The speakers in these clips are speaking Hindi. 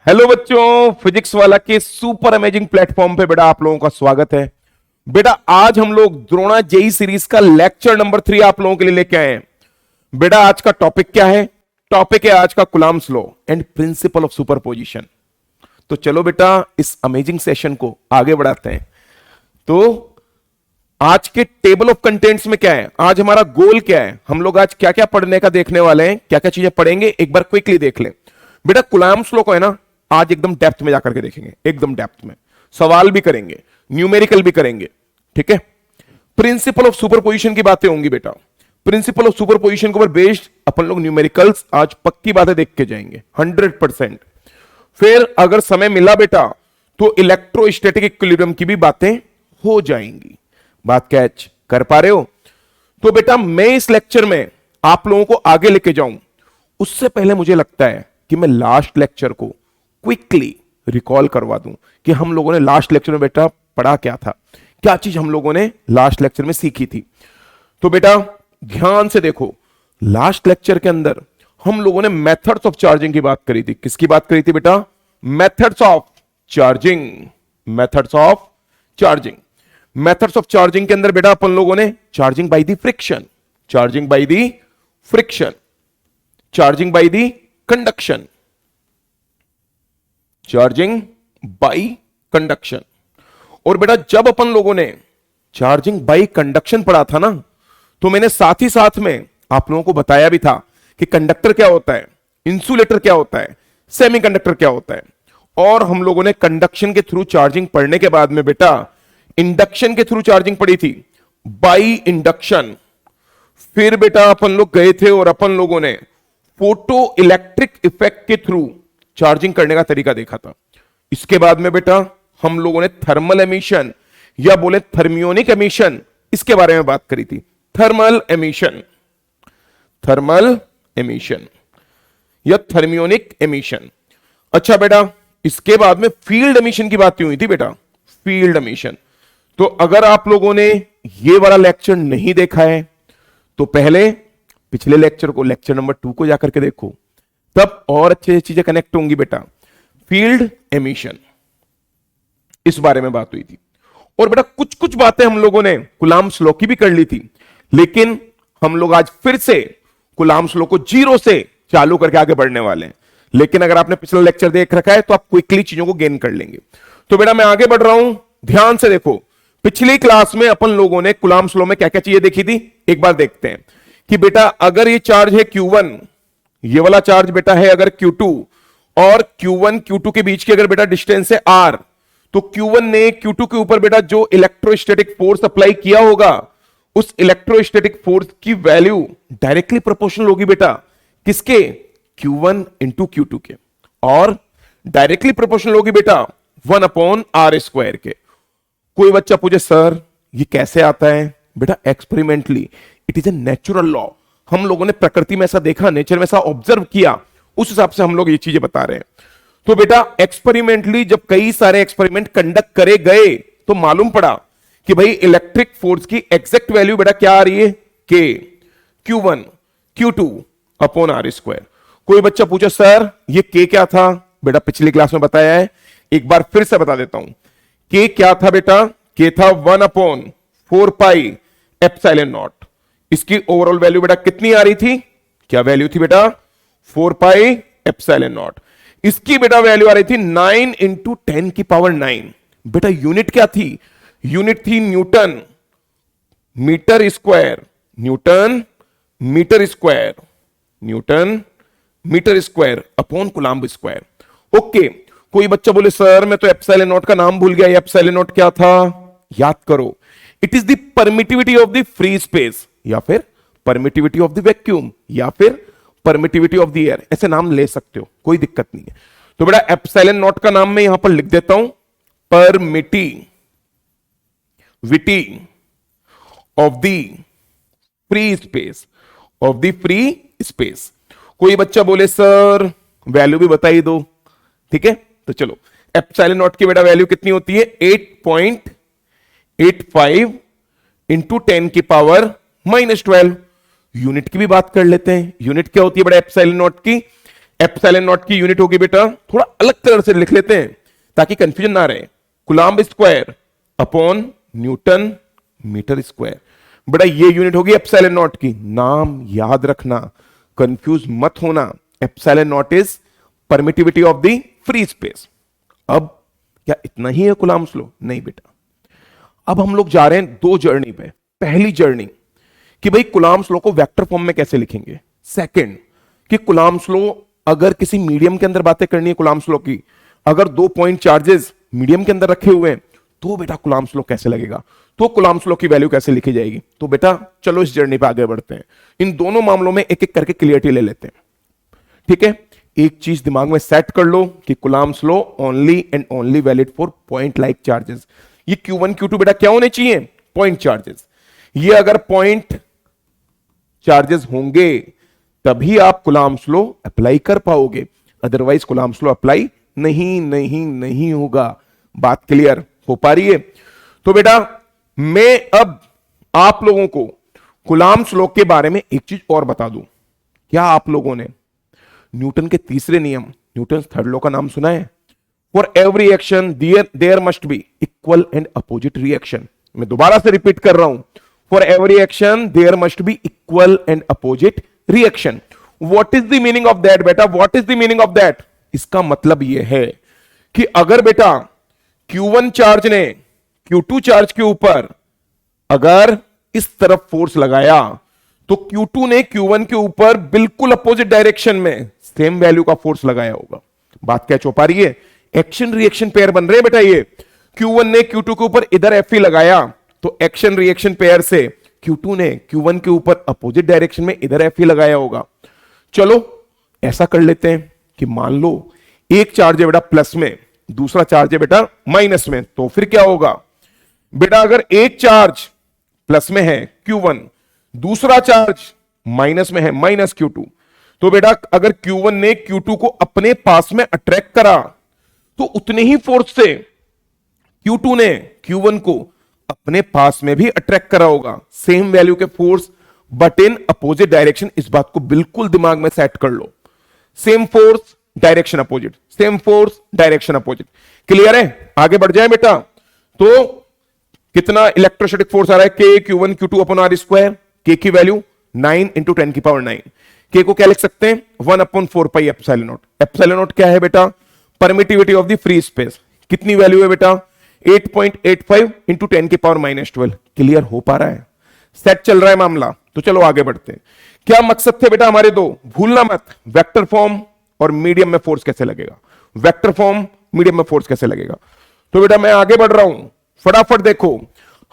हेलो बच्चों, फिजिक्स वाला के सुपर अमेजिंग प्लेटफॉर्म पे बेटा आप लोगों का स्वागत है। बेटा आज हम लोग द्रोणा जेई सीरीज का लेक्चर नंबर 3 आप लोगों के लिए लेके आए हैं। बेटा आज का टॉपिक क्या है? टॉपिक है आज का Coulomb's law and principle of superposition. तो चलो बेटा इस अमेजिंग सेशन को आगे बढ़ाते हैं। तो आज के टेबल ऑफ कंटेंट्स में क्या है, आज हमारा गोल क्या है, हम लोग आज क्या क्या पढ़ने का देखने वाले हैं, क्या क्या चीजें पढ़ेंगे, एक बार क्विकली देख लें। बेटा कुलाम्स लॉ को है ना आज एकदम डेप्थ में जाकर के देखेंगे, एकदम डेप्थ में सवाल भी करेंगे, न्यूमेरिकल भी करेंगे, ठीक है। प्रिंसिपल ऑफ सुपरपोजिशन की बातें होंगी बेटा। प्रिंसिपल ऑफ सुपरपोजिशन के ऊपर बेस्ड अपन लोग न्यूमेरिकल्स आज पक्की बातें देख के जाएंगे 100%। फिर अगर समय मिला बेटा तो इलेक्ट्रोस्टैटिक इक्विलिब्रियम की भी बातें हो जाएंगी। बात कैच कर पा रहे हो? तो बेटा मैं इस लेक्चर में आप लोगों को आगे लेके जाऊं उससे पहले मुझे लगता है कि मैं लास्ट लेक्चर को क्विकली रिकॉल करवा दूं कि हम लोगों ने लास्ट लेक्चर में बेटा पढ़ा क्या था, क्या चीज हम लोगों ने लास्ट लेक्चर में सीखी थी। तो बेटा ध्यान से देखो, लास्ट लेक्चर के अंदर हम लोगों ने मेथड्स ऑफ चार्जिंग की बात करी थी। किसकी बात करी थी बेटा? Methods of charging. Methods of charging, methods of charging के अंदर बेटा अपन लोगों ने charging by the friction, charging by the friction, charging by the conduction, charging by conduction. और बेटा जब अपन लोगों ने चार्जिंग बाय कंडक्शन पढ़ा था ना, तो मैंने साथ ही साथ में आप लोगों को बताया भी था कि कंडक्टर क्या होता है, इंसुलेटर क्या होता है, सेमीकंडक्टर क्या होता है। और हम लोगों ने कंडक्शन के थ्रू चार्जिंग पढ़ने के बाद में बेटा इंडक्शन के थ्रू चार्जिंग पढ़ी थी, बाय इंडक्शन। फिर बेटा अपन लोग गए थे और अपन लोगों ने फोटो इलेक्ट्रिक इफेक्ट के थ्रू चार्जिंग करने का तरीका देखा था। इसके बाद में बेटा हम लोगों ने थर्मल एमिशन या बोले थर्मियोनिक एमिशन, इसके बारे में बात करी थी। थर्मल एमिशन, थर्मल एमिशन या थर्मियोनिक एमिशन। अच्छा बेटा इसके बाद में फील्ड एमिशन की बात हुई थी बेटा, फील्ड एमिशन। तो अगर आप लोगों ने ये वाला लेक्चर नहीं देखा है तो पहले पिछले लेक्चर को, लेक्चर नंबर 2 को जाकर के देखो, तब और अच्छी चीजें कनेक्ट होंगी बेटा। फील्ड एमिशन इस बारे में बात हुई थी। और बेटा कुछ कुछ बातें हम लोगों ने कुलाम्स लॉ की भी कर ली थी, लेकिन हम लोग आज फिर से कुलाम्स लॉ को जीरो से चालू करके आगे बढ़ने वाले हैं। लेकिन अगर आपने पिछला लेक्चर देख रखा है तो आप क्विकली चीजों को गेन कर लेंगे। तो बेटा मैं आगे बढ़ रहा हूं, ध्यान से देखो। पिछली क्लास में अपन लोगों ने कुलाम्स लॉ में क्या क्या चीजें देखी थी, एक बार देखते हैं कि बेटा अगर ये चार्ज है Q1, ये वाला चार्ज बेटा है अगर Q2, और Q1 Q2 के बीच की अगर बेटा डिस्टेंस है R, तो Q1 ने Q2 के ऊपर बेटा जो इलेक्ट्रोस्टैटिक फोर्स अप्लाई किया होगा, उस इलेक्ट्रोस्टैटिक फोर्स की वैल्यू डायरेक्टली प्रोपोर्शनल होगी बेटा किसके? Q1 इंटू Q2 के, और डायरेक्टली प्रोपोर्शनल होगी बेटा 1/r² के। कोई बच्चा पूछे सर ये कैसे आता है? बेटा experimentally it is a natural law. हम लोगों ने प्रकृति में ऐसा देखा, नेचर में ऐसा ऑब्जर्व किया, उस हिसाब से हम लोग ये चीजें बता रहे हैं। तो बेटा एक्सपेरिमेंटली जब कई सारे एक्सपेरिमेंट कंडक्ट करे गए तो मालूम पड़ा कि भाई इलेक्ट्रिक फोर्स की एग्जैक्ट वैल्यू बेटा क्या आ रही है? K Q1 Q2/r²। कोई बच्चा पूछा सर ये K क्या था? बेटा पिछली क्लास में बताया है, एक बार फिर से बता देता हूं। K क्या था बेटा? K था 1/4πε0। इसकी ओवरऑल वैल्यू बेटा कितनी आ रही थी? क्या वैल्यू थी बेटा? 4πε0। इसकी बेटा वैल्यू आ रही थी 9 × 10⁹। बेटा यूनिट क्या थी? यूनिट थी newton metre square, newton metre square, newton metre square upon coulomb square. Okay, कोई बच्चा बोले सर मैं तो ε0 का नाम भूल गया, ε0 क्या था? याद करो, it is the permittivity of the free space, या फिर परमिटिविटी ऑफ द वैक्यूम, या फिर परमिटिविटी ऑफ द एयर, ऐसे नाम ले सकते हो, कोई दिक्कत नहीं है। तो बेटा ε0 का नाम मैं यहां पर लिख देता हूं, permittivity of the free space, of the free space. कोई बच्चा बोले सर वैल्यू भी बताई दो, ठीक है। तो चलो ε0 की बेटा वैल्यू कितनी होती है? 8.85 × 10⁻⁻12। यूनिट की भी बात कर लेते हैं। यूनिट क्या होती है बेटा ε0 की? एप्सिलॉन नॉट की यूनिट होगी बेटा, थोड़ा अलग तरह से लिख लेते हैं ताकि कंफ्यूजन ना रहे, coulomb square upon newton metre square. बेटा ये यूनिट होगी एप्सिलॉन नॉट की, नाम याद रखना, कंफ्यूज मत होना। Epsilon not is permittivity of the free space. अब क्या इतना ही है कूलम्ब्स लॉ? नहीं बेटा, अब हम लोग जा रहे हैं दो जर्नी पे। पहली जर्नी कि भाई कूलम्ब्स लॉ को वेक्टर फॉर्म में कैसे लिखेंगे। सेकंड कि कूलम्ब्स लॉ अगर किसी मीडियम के अंदर बातें करनी है कूलम्ब्स लॉ की, अगर 2 पॉइंट चार्जेस मीडियम के अंदर रखे हुए हैं तो बेटा कूलम्ब्स लॉ कैसे लगेगा, तो कूलम्ब्स लॉ की वैल्यू कैसे लिखी जाएगी। तो बेटा चलो इस जर्नी पे आगे बढ़ते हैं, इन दोनों मामलों में एक एक करके क्लियरिटी ले लेते हैं। ठीक है, एक चीज दिमाग में सेट कर लो कि Coulomb's law only and only valid for point like charges. ये Q1 Q2 बेटा क्या होने चाहिए? Point charges. ये अगर पॉइंट चार्जेस होंगे तभी आप कूलम्ब्स लॉ अप्लाई कर पाओगे, अदरवाइज कूलम्ब्स लॉ अप्लाई नहीं होगा। बात क्लियर हो पा रही है? तो बेटा मैं अब आप लोगों को कूलम्ब्स लॉ के बारे में एक चीज और बता दूं। क्या आप लोगों ने न्यूटन के तीसरे नियम, न्यूटन थर्ड लॉ का नाम सुना है? For every action there must be equal and opposite reaction. मैं दोबारा से रिपीट कर रहा हूं, for every action there must be equal and opposite reaction. What is the meaning of that बेटा? What is the meaning of that? इसका मतलब यह है कि अगर बेटा Q1 चार्ज ने Q2 चार्ज के ऊपर अगर इस तरफ फोर्स लगाया तो Q2 ने Q1 के ऊपर बिल्कुल अपोजिट डायरेक्शन में सेम वैल्यू का फोर्स लगाया होगा। बात क्या हो पा रही है? एक्शन रिएक्शन पेयर बन रहे हैं बेटा। ये Q1 ने Q2 के ऊपर इधर Fe लगाया तो एक्शन रिएक्शन पेयर से Q2 ने Q1 के ऊपर अपोजिट डायरेक्शन में इधर Fe लगाया होगा। चलो ऐसा कर लेते हैं कि मान लो एक चार्ज है बेटा प्लस में, दूसरा चार्ज है बेटा माइनस में, तो फिर क्या होगा बेटा? अगर एक चार्ज प्लस में है Q1, दूसरा चार्ज माइनस में है माइनस Q2, तो बेटा अगर Q1 ने Q2 को अपने पास में अट्रैक्ट करा तो उतने ही फोर्स से Q2 ने Q1 को अपने पास में भी अट्रैक्ट करा होगा, सेम वैल्यू के force but in opposite direction. इस बात को बिल्कुल दिमाग में सेट कर लो, same force direction opposite, same force direction opposite. Clear है? आगे बढ़ जाए बेटा। तो कितना इलेक्ट्रोस्टैटिक फोर्स आ रहा है? K Q1 Q2 upon R square. K की वैल्यू 9 इंटू 10 की पावर 9। K को क्या लिख सकते हैं? 1 upon 4 pi epsilon not. Epsilon not क्या है बेटा? Permittivity of the free space. कितनी वैल्यू है बेटा? 8.85 इंटू 10 की पावर -12। क्लियर हो पा रहा है? सेट चल रहा है मामला? तो चलो आगे बढ़ते हैं। क्या मकसद थे बेटा हमारे दो? भूलना मत, वेक्टर फॉर्म और मीडियम में फोर्स कैसे लगेगा। वेक्टर फॉर्म, मीडियम में फोर्स कैसे लगेगा। तो बेटा मैं आगे बढ़ रहा हूं, फटाफट देखो।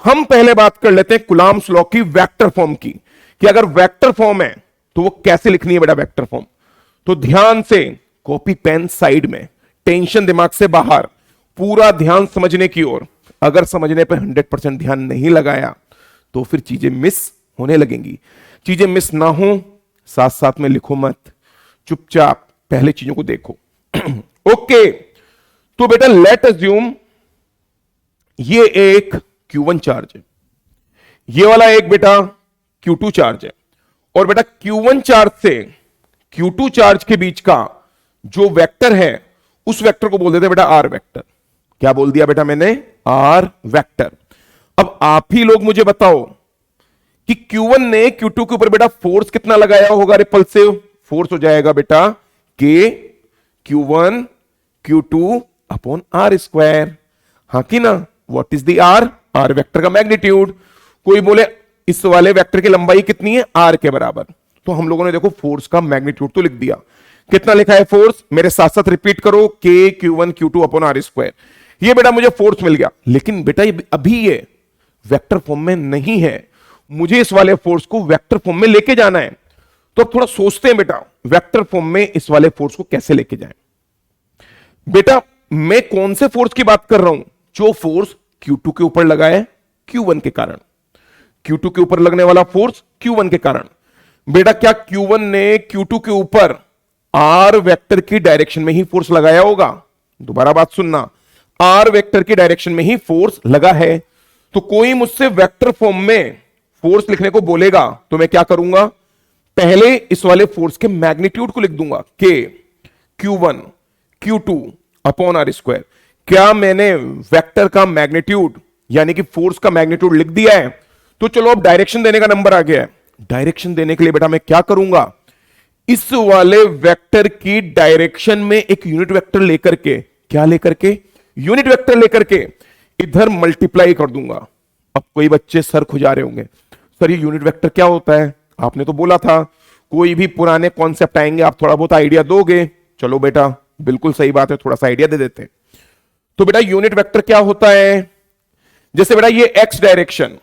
हम पहले बात कर लेते हैं कूलम्ब्स लॉ की वेक्टर फॉर्म की, कि अगर वेक्टर फॉर्म है तो वो कैसे लिखनी है बेटा वेक्टर फॉर्म। तो ध्यान से, कॉपी पेन साइड में, टेंशन दिमाग से बाहर, पूरा ध्यान समझने की ओर। अगर समझने पे 100% ध्यान नहीं लगाया तो फिर चीजें मिस होने लगेंगी। चीजें मिस ना हो, साथ साथ में लिखो मत, चुपचाप पहले चीजों को देखो। ओके, तो बेटा लेट अज्यूम ये एक Q1 चार्ज है, ये वाला एक बेटा Q2 चार्ज है, और बेटा Q1 चार्ज से Q2 चार्ज के बीच का जो वेक्टर है उस वेक्टर को बोल देते हैं बेटा R वेक्टर। क्या बोल दिया बेटा मैंने? R vector. अब आप ही लोग मुझे बताओ कि Q1 ने Q2 के ऊपर बेटा फोर्स कितना लगाया होगा? रिपल्सिव फोर्स हो जाएगा बेटा K Q1 Q2 upon R square. हाँ कि ना? What is the R? R vector का मैग्नीट्यूड। कोई बोले इस वाले वेक्टर की लंबाई कितनी है? R के बराबर। तो हम लोगों ने देखो फोर्स का मैग्नीट्यूड तो लिख दिया। कितना लिखा है फोर्स? मेरे साथ साथ रिपीट करो, K Q1 Q2 upon R square. ये बेटा मुझे फोर्स मिल गया, लेकिन बेटा अभी ये वेक्टर फॉर्म में नहीं है, मुझे इस वाले फोर्स को वेक्टर फॉर्म में लेके जाना है। तो अब थोड़ा सोचते हैं बेटा वेक्टर फॉर्म में इस वाले फोर्स को कैसे लेके जाएं। बेटा मैं कौन से फोर्स की बात कर रहा हूं? जो फोर्स Q2 के ऊपर लगा है Q1 के कारण। Q2 के ऊपर लगने वाला फोर्स Q1 के कारण। बेटा क्या Q1 ने Q2 के ऊपर R वेक्टर की डायरेक्शन में ही फोर्स लगाया होगा? दोबारा बात सुनना, R वेक्टर की डायरेक्शन में ही फोर्स लगा है। तो कोई मुझसे वेक्टर फॉर्म में फोर्स लिखने को बोलेगा तो मैं क्या करूंगा? पहले इस वाले फोर्स के मैग्नीट्यूड को लिख दूंगा K। Q1 Q2 upon R square. क्या मैंने वेक्टर का मैग्नीट्यूड यानी कि फोर्स का मैग्नीट्यूड लिख दिया है? तो चलो अब डायरेक्शन देने का नंबर आ गया है। डायरेक्शन देने के लिए बेटा मैं क्या करूंगा, इस वाले वेक्टर की डायरेक्शन में एक यूनिट वेक्टर लेकर के, क्या लेकर के, यूनिट वेक्टर लेकर के इधर मल्टीप्लाई कर दूंगा। अब कोई बच्चे सर खुजा रहे होंगे, सर ये यूनिट वेक्टर क्या होता है? आपने तो बोला था कोई भी पुराने कॉन्सेप्ट आएंगे आप थोड़ा बहुत आइडिया दोगे। चलो बेटा बिल्कुल सही बात है, थोड़ा सा आइडिया दे देते हैं। तो बेटा यूनिट वेक्टर क्या होता है? जैसे बेटा ये एक्स डायरेक्शन,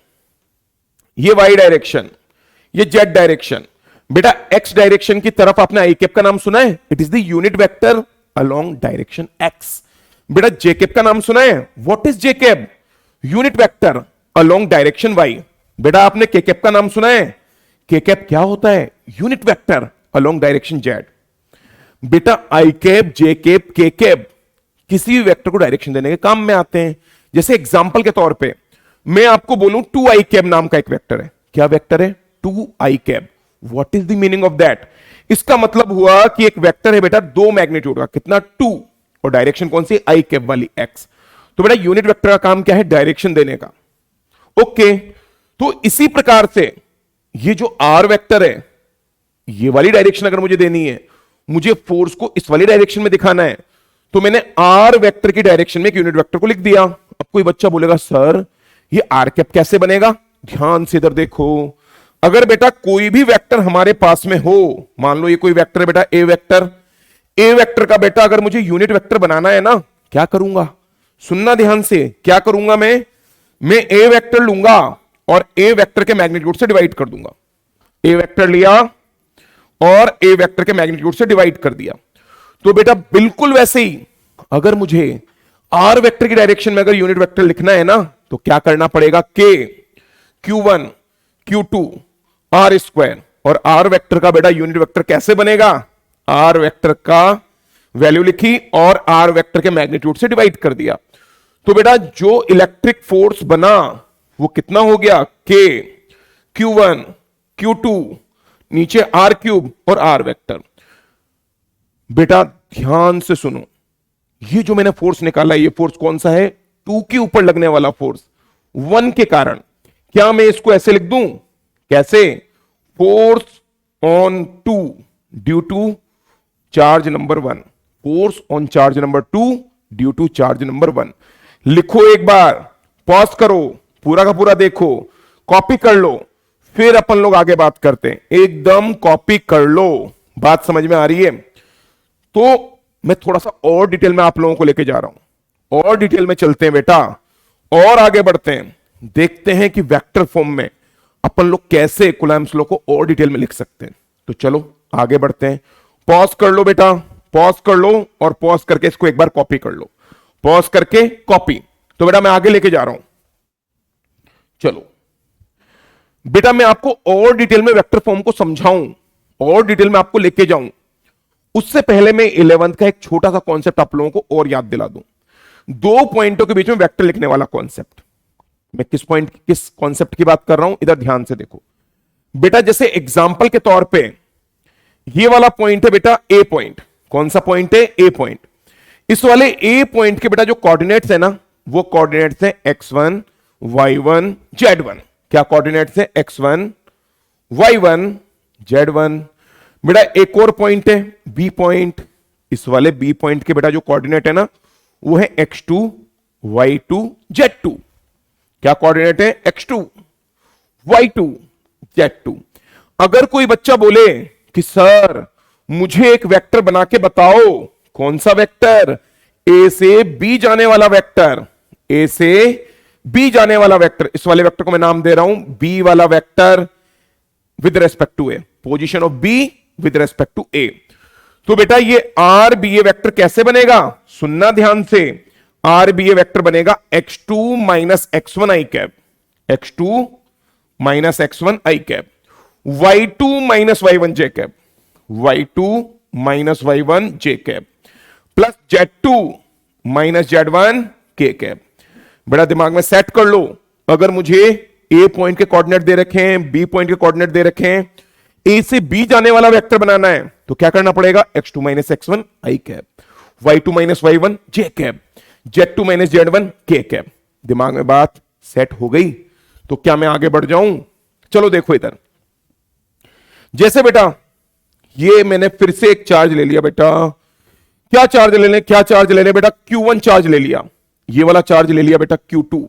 ये वाई डायरेक्शन, ये जेड डायरेक्शन। बेटा एक्स डायरेक्शन की तरफ आपने आई कैप का नाम सुना है? It is the unit vector along direction X. बेटा जे कैप का नाम सुना है? What is J cap? Unit vector along direction Y. बेटा आपने के कैप का नाम सुना है? के कैप क्या होता है? Unit vector along direction Z. बेटा आई कैप, जे कैप, के कैप किसी भी वेक्टर को डायरेक्शन देने के काम में आते हैं। जैसे एग्जांपल के तौर पे मैं आपको बोलूं 2i कैप नाम का एक वेक्टर है। क्या वेक्टर है? 2i cap. What is the meaning of that? इसका मतलब हुआ कि एक वेक्टर है बेटा दो मैग्नीट्यूड का, कितना? 2, और डायरेक्शन कौन सी? आई कैप वाली x। तो बेटा यूनिट वेक्टर का काम क्या है? डायरेक्शन देने का। ओके, तो इसी प्रकार से ये जो r वेक्टर है, ये वाली डायरेक्शन अगर मुझे देनी है, मुझे फोर्स को इस वाली डायरेक्शन में दिखाना है, तो मैंने r वेक्टर की डायरेक्शन में एक यूनिट वेक्टर को लिख दिया। अब कोई बच्चा बोलेगा सर ये r कैप कैसे बनेगा? ध्यान से इधर देखो। अगर बेटा कोई भी वेक्टर हमारे पास में हो, मान लो ये कोई वेक्टर है बेटा a वेक्टर, a वेक्टर का बेटा अगर मुझे यूनिट वेक्टर बनाना है ना, क्या करूंगा? सुनना ध्यान से, क्या करूंगा मैं a वेक्टर लूंगा और a वेक्टर के मैग्नीट्यूड से डिवाइड कर दूंगा। a वेक्टर लिया और a वेक्टर के मैग्नीट्यूड से डिवाइड कर दिया। तो बेटा बिल्कुल वैसे ही अगर मुझे r वेक्टर की डायरेक्शन में अगर यूनिट वेक्टर लिखना है ना, तो क्या करना पड़ेगा? k q1 q2 r square, और r वेक्टर का बेटा यूनिट वेक्टर कैसे बनेगा? r वेक्टर का वैल्यू लिखी और r वेक्टर के मैग्नीट्यूड से डिवाइड कर दिया। तो बेटा जो इलेक्ट्रिक फोर्स बना वो कितना हो गया? k q1 q2 नीचे r क्यूब और r वेक्टर। बेटा ध्यान से सुनो, ये जो मैंने फोर्स निकाला ये फोर्स कौन सा है? 2 के ऊपर लगने वाला फोर्स 1 के कारण। क्या मैं इसको ऐसे लिख दूं? कैसे? Force on 2 due to charge number 1। Force on charge number 2 due to charge number 1। लिखो, एक बार पॉज करो, पूरा का पूरा देखो, कॉपी कर लो, फिर अपन लोग आगे बात करते हैं। एकदम कॉपी कर लो, बात समझ में आ रही है? तो मैं थोड़ा सा और डिटेल में आप लोगों को लेके जा रहा हूं, और डिटेल में चलते हैं बेटा, और आगे बढ़ते हैं, देखते हैं कि वेक्टर फॉर्म में अपन लोग कैसे कूलम्ब्स लॉ को और डिटेल में लिख सकते हैं। तो चलो आगे बढ़ते हैं। पॉज कर लो बेटा, पॉज कर लो, और पॉज करके इसको एक बार कॉपी कर लो, पॉज करके कॉपी। तो बेटा मैं आगे लेके जा रहा हूं, चलो बेटा मैं आपको और डिटेल में वेक्टर फॉर्म को समझाऊं, और डिटेल में आपको लेके जाऊं, उससे पहले मैं 11th का एक छोटा सा कॉन्सेप्ट आप लोगों को और याद दिला दूं। दो पॉइंटों के बीच में वेक्टर लिखने वाला कॉन्सेप्ट। मैं किस कॉन्सेप्ट की बात कर रहा हूं, इधर ध्यान से देखो बेटा। जैसे एग्जांपल के तौर पे ये वाला पॉइंट है बेटा ए पॉइंट। कौन सा पॉइंट है? ए पॉइंट। इस वाले ए पॉइंट के बेटा जो कोऑर्डिनेट्स है ना, वो कोऑर्डिनेट्स है x1 y1 z1। क्या कोऑर्डिनेट्स है? x1 y1 z1। बेटा एक और पॉइंट है बी पॉइंट। इस वाले बी पॉइंट के बेटा जो कोऑर्डिनेट है ना, वो है x2 y2 z2। क्या कोऑर्डिनेट है? x2 y2 z2। अगर कोई बच्चा बोले कि सर मुझे एक वेक्टर बना के बताओ, कौन सा वेक्टर? ए से बी जाने वाला वेक्टर, ए से बी जाने वाला वेक्टर। इस वाले वेक्टर को मैं नाम दे रहा हूं बी वाला vector with respect to A, position of B with respect to A. तो बेटा ये आर बी ए वेक्टर कैसे बनेगा? सुनना ध्यान से, आर बी ए वेक्टर बनेगा x2 minus x1 i cap, x2 minus x1 i cap, y2 minus y1 j cap, y2 minus y1 j cap, plus z2 minus z1 k cap. बड़ा दिमाग में सेट कर लो, अगर मुझे ए पॉइंट के कोऑर्डिनेट दे रखे हैं, बी पॉइंट के कोऑर्डिनेट दे रखे हैं, ए से बी जाने वाला वेक्टर बनाना है तो क्या करना पड़ेगा, x2 minus x1 i cap, y2 minus y1 j cap, z2 minus z1 k cap. दिमाग में बात सेट हो गई? तो क्या मैं आगे बढ़ जाऊं? चलो देखो इधर, जैसे बेटा ये मैंने फिर से एक चार्ज ले लिया बेटा, क्या चार्ज ले लें, क्या चार्ज ले लें बेटा, Q1 चार्ज ले लिया, ये वाला चार्ज ले लिया बेटा Q2।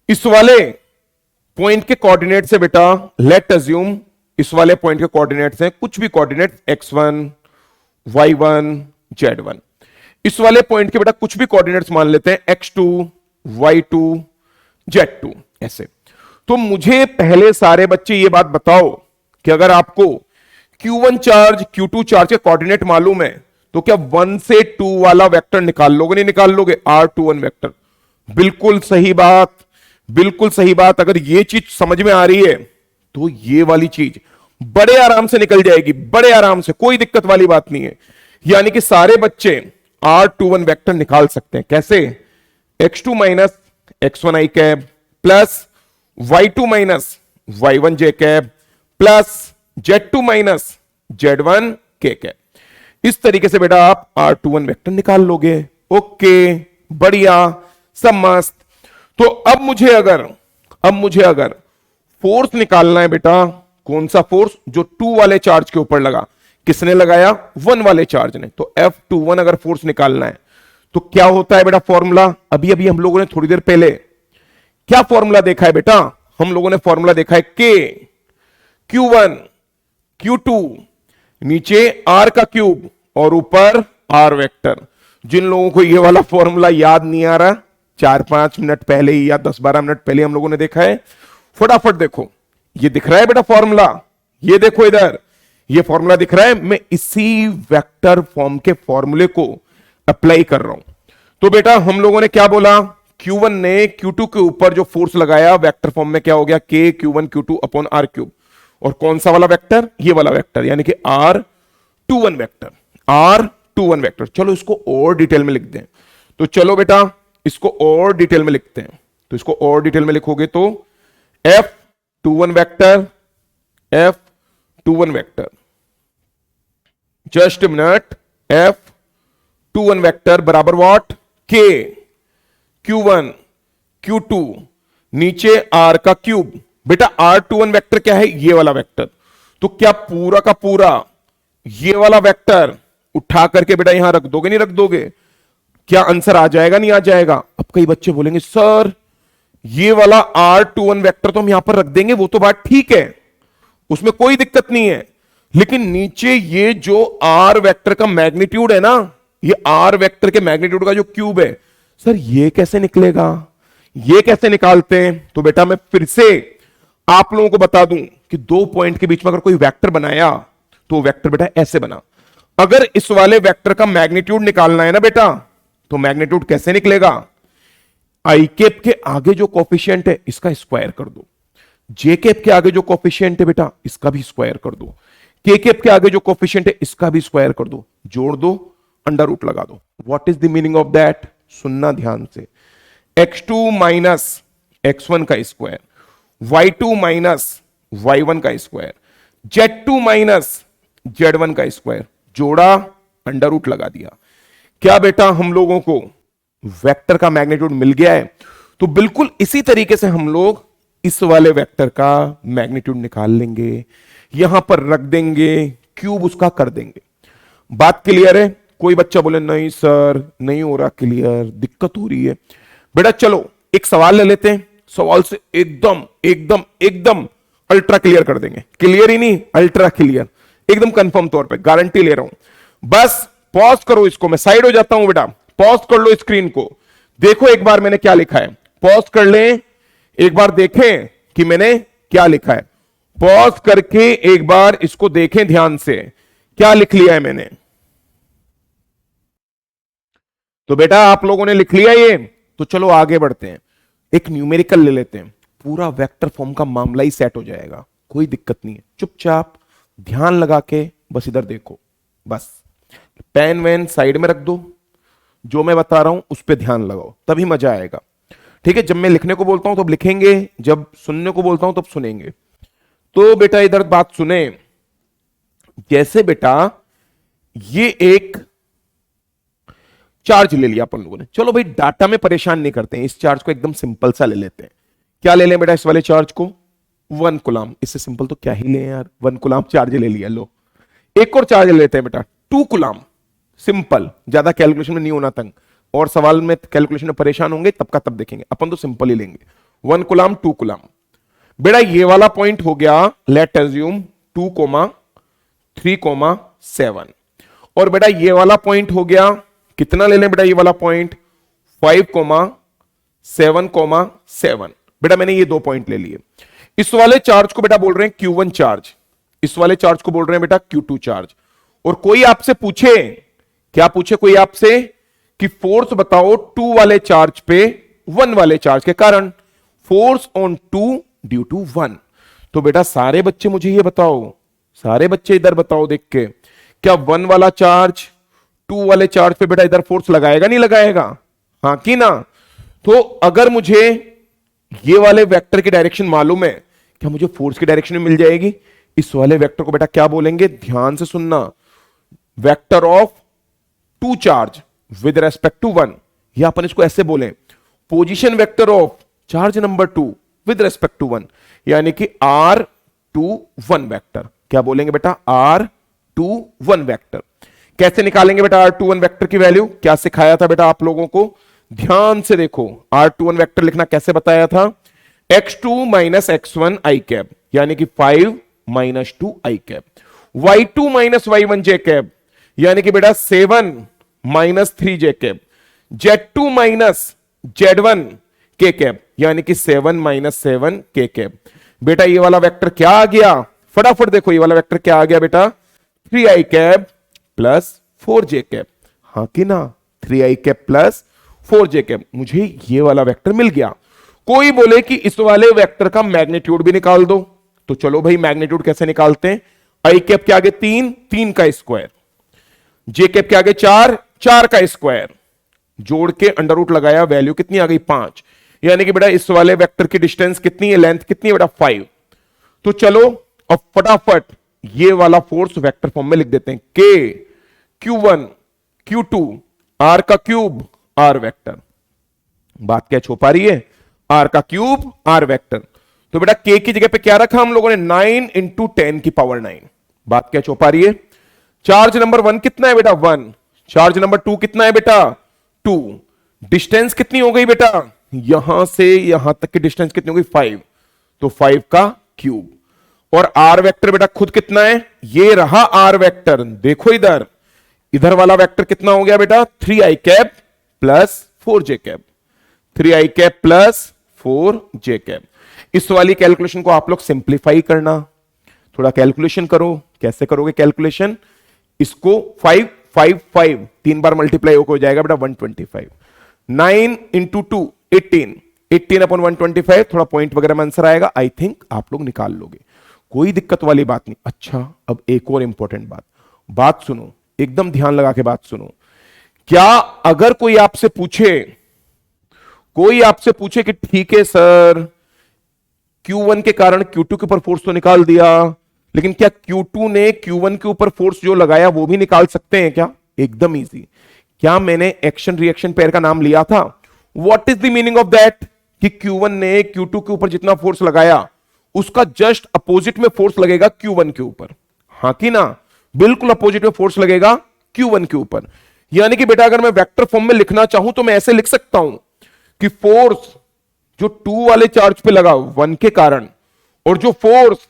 इस वाले पॉइंट के कोऑर्डिनेट से बेटा लेट अज्यूम इस वाले पॉइंट के कोऑर्डिनेट्स हैं कुछ भी कोऑर्डिनेट x1 y1 z1। इस वाले पॉइंट के बेटा कुछ भी कोऑर्डिनेट्स मान लेते हैं x2 y2 z2 ऐसे। तो मुझे पहले सारे बच्चे ये बात बताओ कि अगर आपको Q1 चार्ज Q2 चार्ज के कोऑर्डिनेट मालूम है तो क्या 1 से 2 वाला वेक्टर निकाल लोगे, नहीं निकाल लोगे? R21 वेक्टर, बिल्कुल सही बात, बिल्कुल सही बात। अगर ये चीज समझ में आ रही है तो ये वाली चीज बड़े आराम से निकल जाएगी, बड़े आराम से, कोई दिक्कत वाली बात नहीं है। यानी कि सारे बच्चे R21 वेक्टर निकाल सकते हैं। कैसे? x2 minus x1 i cap plus y2 minus y1 j cap plus z2 minus z1 k cap. इस तरीके से बेटा आप R21 वेक्टर निकाल लोगे। ओके, बढ़िया, सब मस्त। तो अब मुझे अगर फोर्स निकालना है बेटा, कौन सा फोर्स? जो 2 वाले चार्ज के ऊपर लगा। किसने लगाया? 1 वाले चार्ज ने। तो F21 अगर फोर्स निकालना है तो क्या होता है बेटा फॉर्मूला? अभी अभी हम लोगों ने थोड़ी देर पहले क्या फॉर्मूला देखा है बेटा? हम लोगों ने फॉर्मूला देखा है K Q1 Q2 नीचे R का क्यूब और ऊपर R वेक्टर। जिन लोगों को ये वाला फॉर्मूला याद नहीं आ रहा, 4-5 मिनट पहले ही या 10-12 मिनट पहले हम लोगों ने देखा है, फटाफट देखो, ये दिख रहा है बेटा फॉर्मूला, ये देखो इधर, ये फॉर्मूला दिख रहा है। मैं इसी वेक्टर फॉर्म के फॉर्मूले को अप्लाई कर रहा हूं। तो बेटा हम लोगों ने क्या बोला? Q1 ने Q2 के ऊपर जो फोर्स लगाया वेक्टर फॉर्म में क्या हो गया? K Q1 Q2 upon R cube. और कौन सा वाला वेक्टर? ये वाला वेक्टर, यानी कि R21 वेक्टर, R21 वेक्टर। चलो इसको और डिटेल में लिख दें। तो चलो बेटा इसको और डिटेल में लिखते हैं। तो इसको और डिटेल में लिखोगे तो F21 vector, F21 vector, just minute, F21 vector बराबर व्हाट? K Q1 Q2 नीचे R का क्यूब। बेटा R21 वेक्टर क्या है? ये वाला वेक्टर। तो क्या पूरा का पूरा ये वाला वेक्टर उठा करके बेटा यहां रख दोगे, नहीं रख दोगे? क्या आंसर आ जाएगा, नहीं आ जाएगा? अब कई बच्चे बोलेंगे सर ये वाला R21 वेक्टर तो हम यहां पर रख देंगे, वो तो बात ठीक है, उसमें कोई दिक्कत नहीं है, लेकिन नीचे ये जो R वेक्टर का मैग्नीट्यूड है ना, ये R वेक्टर के मैग्नीट्यूड का जो क्यूब है, सर ये कैसे निकलेगा, ये कैसे निकालते हैं? तो बेटा मैं फिर से आप लोगों को बता दूं कि 2 पॉइंट के बीच में अगर कोई वेक्टर बनाया तो वेक्टर बेटा ऐसे बना। अगर इस वाले वेक्टर का मैग्नीट्यूड निकालना है ना बेटा, तो मैग्नीट्यूड कैसे निकलेगा? आई कैप के आगे जो कोफिशिएंट है इसका स्क्वायर कर दो, जे कैप के आगे जो कोफिशिएंट है बेटा इसका भी स्क्वायर कर दो, के कैप के आगे जो कोफिशिएंट है इसका भी स्क्वायर कर दो, जोड़ दो, अंडर रूट लगा दो। What is the meaning of that? सुनना ध्यान से। x2 माइनस x1 का स्क्वायर, y2 माइनस y1 का स्क्वायर, z2 माइनस z1 का स्क्वायर, जोड़ा, अंडर रूट लगा दिया। क्या बेटा हम लोगों को वेक्टर का मैग्नीट्यूड मिल गया है? तो बिल्कुल इसी तरीके से हम लोग इस वाले वेक्टर का मैग्नीट्यूड निकाल लेंगे, यहां पर रख देंगे, क्यूब उसका कर देंगे। बात क्लियर है? कोई बच्चा बोले नहीं सर नहीं हो रहा क्लियर, दिक्कत हो रही है। बेटा चलो एक सवाल ले लेते हैं, सवाल से एकदम एकदम एकदम अल्ट्रा क्लियर कर देंगे। क्लियर ही नहीं, अल्ट्रा क्लियर, एकदम कंफर्म तौर पे गारंटी ले रहा हूं। बस पॉज करो इसको, मैं साइड हो जाता हूं बेटा, पॉज कर लो स्क्रीन को, देखो एक बार मैंने क्या लिखा है, पॉज कर ले, एक बार देखें कि मैंने क्या लिखा है, पॉज करके एक बार इसको देखें ध्यान से, क्या लिख लिया है मैंने। तो बेटा आप लोगों ने लिख लिया ये, तो चलो आगे बढ़ते हैं, एक न्यूमेरिकल ले लेते हैं, पूरा वेक्टर फॉर्म का मामला ही सेट हो जाएगा, कोई दिक्कत नहीं है। चुपचाप ध्यान लगा के बस इधर देखो, बस पेन वैन साइड में रख दो, जो मैं बता रहा हूं उस पर ध्यान लगाओ, तभी मजा आएगा। ठीक है, जब मैं लिखने को बोलता हूं तब लिखेंगे, जब सुनने को बोलता हूं तब सुनेंगे। तो बेटा इधर बात सुने, जैसे बेटा ये एक चार्ज ले लिया अपन लोगों ने, चलो भाई डाटा में परेशान नहीं करते हैं, इस चार्ज को एकदम सिंपल सा ले लेते हैं। क्या ले लें बेटा इस वाले चार्ज को? 1 कूलम। इससे सिंपल तो क्या ही ले यार, 1 कूलम चार्ज ले लिया। लो एक और चार्ज ले लेते हैं बेटा 2 कूलम। सिंपल, ज्यादा कैलकुलेशन में नहीं होना तंग, और सवाल में कैलकुलेशन में परेशान होंगे तब का तब देखेंगे, अपन तो सिंपल ही लेंगे। 1 कूलम 2 कूलम। बेटा ये वाला पॉइंट हो गया, लेट एज्यूम 2, 3, 7। और बेटा ये वाला पॉइंट हो गया, कितना ले लें बेटा ये वाला पॉइंट? 5, 7, 7। बेटा मैंने ये 2 पॉइंट ले लिए। इस वाले चार्ज को बेटा बोल रहे हैं Q1 चार्ज, इस वाले चार्ज को बोल रहे हैं बेटा Q2 चार्ज। और कोई आपसे पूछे, क्या पूछे कोई आपसे कि फोर्स बताओ 2 वाले चार्ज पे 1 वाले चार्ज के कारण, फोर्स ऑन 2 ड्यू टू 1। तो बेटा सारे बच्चे मुझे ये बताओ, सारे बच्चे इधर बताओ देख के, क्या 1 वाला चार्ज 2 वाले चार्ज पे बेटा इधर फोर्स लगाएगा नहीं लगाएगा? हां कि ना? तो अगर मुझे ये वाले वेक्टर की डायरेक्शन मालूम है, क्या मुझे फोर्स की डायरेक्शन में मिल जाएगी? इस वाले वेक्टर को बेटा क्या बोलेंगे, ध्यान से सुनना, vector of 2 charge with respect to 1, या अपन इसको ऐसे बोलें, position vector of charge number 2 with respect to 1, यानी कि R21 वेक्टर। क्या बोलेंगे बेटा? R21 vector. कैसे निकालेंगे बेटा R21 वेक्टर की वैल्यू? क्या सिखाया था बेटा आप लोगों को? ध्यान से देखो, R21 वेक्टर लिखना कैसे बताया था? x2 minus x1 i cap, यानी कि 5 minus 2 i cap, y2 minus y1 j cap, यानी कि बेटा 7 minus 3 j cap, z2 minus z1 k cap, यानी कि 7 माइनस 7 k कैप। बेटा ये वाला वेक्टर क्या आ गया? फटाफट देखो ये वाला वेक्टर क्या आ गया बेटा? 3i cap plus 4j cap. हाँ कि ना? 3i cap plus 4j cap. मुझे ये वाला वेक्टर मिल गया। कोई बोले कि इस वाले वेक्टर का मैग्नीट्यूड भी निकाल दो, तो चलो भाई मैग्नीट्यूड कैसे निकालते हैं? आई कैप के आगे 3, 3 का स्क्वायर, जे कैप के आगे 4, 4 का स्क्वायर, जोड़ के अंडर रूट लगाया, वैल्यू कितनी आ गई? 5। यानी कि बेटा इस वाले वेक्टर की डिस्टेंस कितनी है, लेंथ कितनी है बेटा? 5। तो चलो अब फटाफट ये वाला फोर्स वेक्टर फॉर्म में लिख देते हैं, K Q1 Q2 R का क्यूब R वेक्टर। बात क्या छुपा पा रही है? R का क्यूब R वेक्टर। तो बेटा K की जगह पे क्या रखा हम लोगों ने? 9 इंटू 10 की पावर 9। बात क्या छुपा पा रही है? चार्ज नंबर 1 कितना है बेटा? 1। चार्ज नंबर 2 कितना है बेटा? 2। डिस्टेंस कितनी हो गई बेटा? यहां से यहां तक की डिस्टेंस कितनी हो गई? 5। तो 5 का क्यूब। और R वेक्टर बेटा खुद कितना है? ये रहा R वेक्टर। देखो इधर, इधर वाला वेक्टर कितना हो गया बेटा? 3i cap plus 4j cap, 3i cap plus 4j cap. इस वाली कैलकुलेशन को आप लोग सिंप्लीफाई करना, थोड़ा कैलकुलेशन करो। कैसे करोगे कैलकुलेशन? इसको 5 5 5 3 बार मल्टीप्लाई हो जाएगा बेटा 125। 9 इंटू 2 18, 18 अपॉन 125। थोड़ा पॉइंट वगैरह में आंसर आएगा, आई थिंक आप लोग निकाल लोगे, कोई दिक्कत वाली बात नहीं। अच्छा अब एक और इंपॉर्टेंट बात सुनो, एकदम ध्यान लगा के बात सुनो। क्या अगर कोई आपसे पूछे कि ठीक है सर Q1 के कारण Q2 के ऊपर फोर्स तो निकाल दिया, लेकिन क्या Q2 ने Q1 के ऊपर फोर्स जो लगाया वो भी निकाल सकते हैं क्या? एकदम इजी। क्या मैंने एक्शन रिएक्शन पेयर का नाम लिया था? What is the meaning of that? कि Q1 ने Q2 के ऊपर जितना फोर्स लगाया उसका जस्ट अपोजिट में फोर्स लगेगा Q1 के ऊपर। हां कि ना? बिल्कुल अपोजिट में फोर्स लगेगा Q1 के ऊपर। यानी कि बेटा अगर मैं वेक्टर फॉर्म में लिखना चाहूं तो मैं ऐसे लिख सकता हूं कि फोर्स जो 2 वाले चार्ज पे लगा 1 के कारण, और जो फोर्स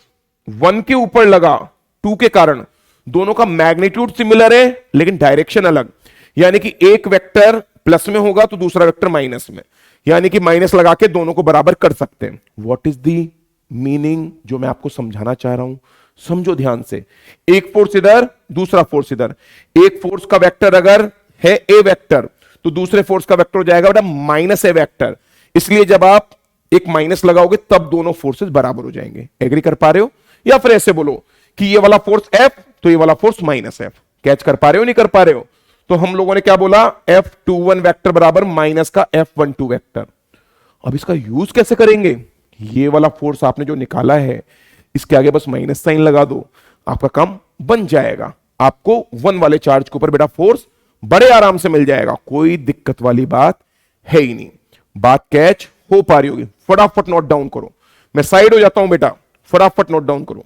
1 के ऊपर लगा 2 के कारण, दोनों का मैग्नीट्यूड सिमिलर है लेकिन डायरेक्शन अलग। यानी कि एक वेक्टर प्लस में होगा तो दूसरा वेक्टर माइनस में, यानी कि माइनस लगा के दोनों को बराबर कर सकते हैं। व्हाट इज द मीनिंग जो मैं आपको समझाना चाह रहा हूं? समझो ध्यान से। एक फोर्स इधर, दूसरा फोर्स इधर। एक फोर्स का वेक्टर अगर है ए वेक्टर तो दूसरे फोर्स का वेक्टर हो जाएगा बेटा माइनस ए वेक्टर। इसलिए जब आप एक माइनस लगाओगे तब दोनों फोर्सेस बराबर हो जाएंगे। एग्री कर पा रहे हो? या फिर ऐसे बोलो कि ये वाला फोर्स एफ तो ये वाला फोर्स माइनस एफ। कैच कर पा रहे हो? नहीं कर पा रहे हो? तो हम लोगों ने क्या बोला? F21 वेक्टर बराबर माइनस का F12 वेक्टर। अब इसका यूज कैसे करेंगे? ये वाला फोर्स आपने जो निकाला है इसके आगे बस माइनस साइन लगा दो। आपका काम बन जाएगा। आपको 1 वाले चार्ज के ऊपर बेटा फोर्स बड़े आराम से मिल जाएगा, कोई दिक्कत वाली बात है ही नहीं। बात कैच हो पा रही होगी? फटाफट नोट डाउन करो, मैं साइड हो जाता हूं बेटा, फटाफट नोट डाउन करो।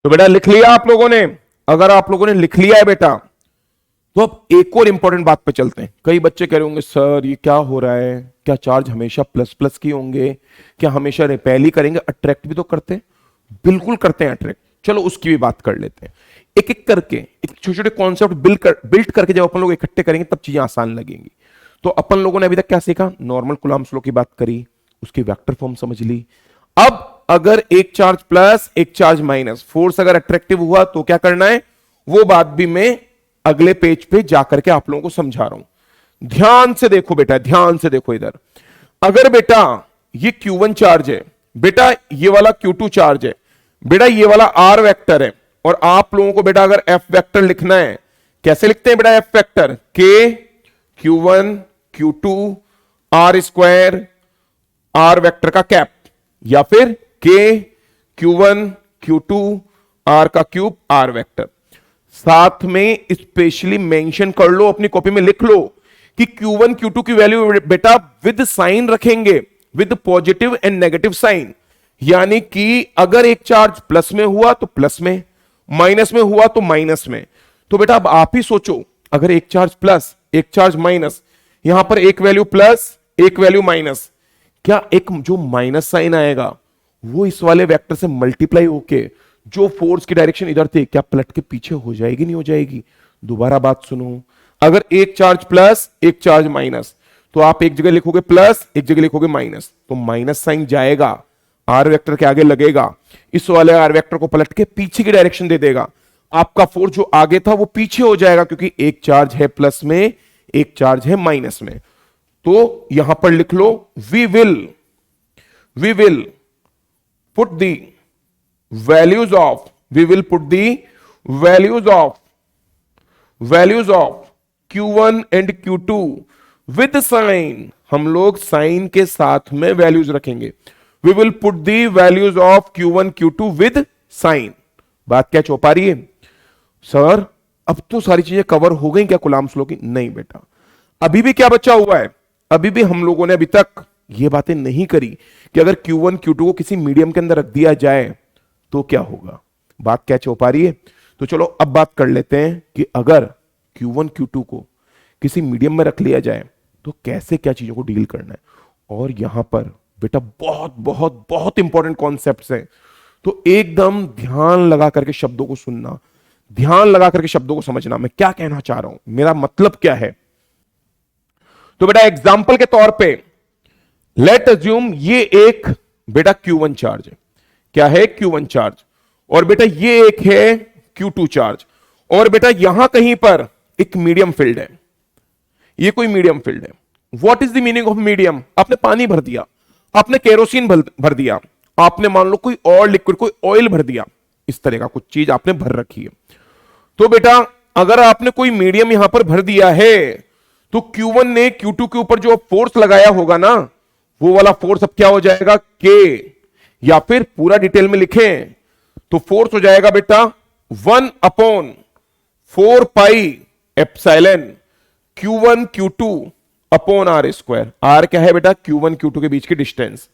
तो बेटा लिख लिया आप लोगों ने? अगर आप लोगों ने लिख लिया है बेटा, तो अब एक और इंपॉर्टेंट बात पे चलते हैं। कई बच्चे कह रहे होंगे सर ये क्या हो रहा है, क्या चार्ज हमेशा प्लस प्लस की होंगे, क्या हमेशा रिपेल ही करेंगे? अट्रैक्ट भी तो करते हैं, बिल्कुल करते हैं अट्रैक्ट। चलो उसकी भी बात कर लेते हैं, एक एक करके, एक छोटे छोटे कॉन्सेप्ट बिल्ड करके जब अपन लोग इकट्ठे करेंगे तब चीजें आसान लगेंगी। तो अपन लोगों ने अभी तक क्या सीखा? नॉर्मल कूलम्ब्स लॉ की बात करी, उसकी वेक्टर फॉर्म समझ ली। अब अगर एक चार्ज प्लस एक चार्ज माइनस, फोर्स अगर अट्रैक्टिव हुआ तो क्या करना है, वो बात भी मैं अगले पेज पे जाकर के आप लोगों को समझा रहा हूं। ध्यान से देखो बेटा, ध्यान से देखो इधर। अगर बेटा ये Q1 चार्ज है, बेटा ये वाला Q2 चार्ज है, बेटा ये वाला R वेक्टर है, और आप लोगों को बेटा अगर F वेक्टर लिखना है, कैसे लिखते हैं बेटा F vector? K Q1 Q2 R square R vector का कैप, या फिर K Q1 Q2 R का क्यूब R वेक्टर। साथ में स्पेशली मेंशन कर लो, अपनी कॉपी में लिख लो कि Q1 Q2 की वैल्यू बेटा विद साइन रखेंगे, with positive and negative sign. यानी कि अगर एक चार्ज प्लस में हुआ तो प्लस में, माइनस में हुआ तो माइनस में। तो बेटा अब आप ही सोचो, अगर एक चार्ज प्लस एक चार्ज माइनस, यहां पर एक वैल्यू प्लस एक वैल्यू माइनस, क्या एक जो माइनस साइन आएगा वो इस वाले वेक्टर से मल्टीप्लाई होके जो फोर्स की डायरेक्शन इधर थी क्या पलट के पीछे हो जाएगी? नहीं हो जाएगी? दोबारा बात सुनो, अगर एक चार्ज प्लस एक चार्ज माइनस, तो आप एक जगह लिखोगे प्लस एक जगह लिखोगे माइनस, तो माइनस साइन जाएगा, आर वेक्टर के आगे लगेगा, इस वाले आर वेक्टर को पलट के पीछे की डायरेक्शन दे देगा। आपका फोर्स जो आगे था वो पीछे हो जाएगा, क्योंकि एक चार्ज है प्लस में एक चार्ज है माइनस में। तो यहां पर लिख लो we will put the values of Q1 and Q2 with sign। हम लोग साइन के साथ में वैल्यूज रखेंगे। we will put the values of Q1 Q2 with sign। बात क्या चौपा रही है? सर अब तो सारी चीजें कवर हो गई क्या कूलम्ब्स लॉ की? नहीं बेटा, अभी भी क्या बचा हुआ है? अभी भी हम लोगों ने अभी तक ये बातें नहीं करी कि अगर Q1 Q2 को किसी मीडियम के अंदर रख दिया जाए तो क्या होगा। बात क्या हो पा रही है? तो चलो अब बात कर लेते हैं कि अगर Q1 Q2 को किसी मीडियम में रख लिया जाए तो कैसे क्या चीजों को डील करना है। और यहां पर बेटा बहुत बहुत बहुत इंपॉर्टेंट कॉन्सेप्ट्स हैं, तो एकदम ध्यान लगा करके शब्दों को सुनना, ध्यान लगा करके शब्दों को समझना, मैं क्या कहना चाह रहा हूं, मेरा मतलब क्या है। तो बेटा एग्जाम्पल के तौर पे लेट अज्यूम ये एक बेटा Q1 चार्ज है, क्या है? Q1 चार्ज, और बेटा ये एक है Q2 चार्ज, और बेटा यहां कहीं पर एक मीडियम फील्ड है, ये कोई मीडियम फील्ड है। What is the meaning of medium? आपने पानी भर दिया, आपने केरोसिन भर दिया, आपने मान लो कोई और लिक्विड, कोई ऑयल भर दिया, इस तरह का कुछ चीज आपने भर रखी है। तो बेटा अगर आपने कोई मीडियम यहां पर भर दिया है तो Q1 ने Q2 के ऊपर जो फोर्स लगाया होगा ना, वो वाला फोर्स अब क्या हो जाएगा? K, या फिर पूरा डिटेल में लिखें तो फोर्स हो जाएगा बेटा 1/4 pi epsilon Q1 Q2 upon R square. R क्या है बेटा? Q1 Q2 के बीच की डिस्टेंस।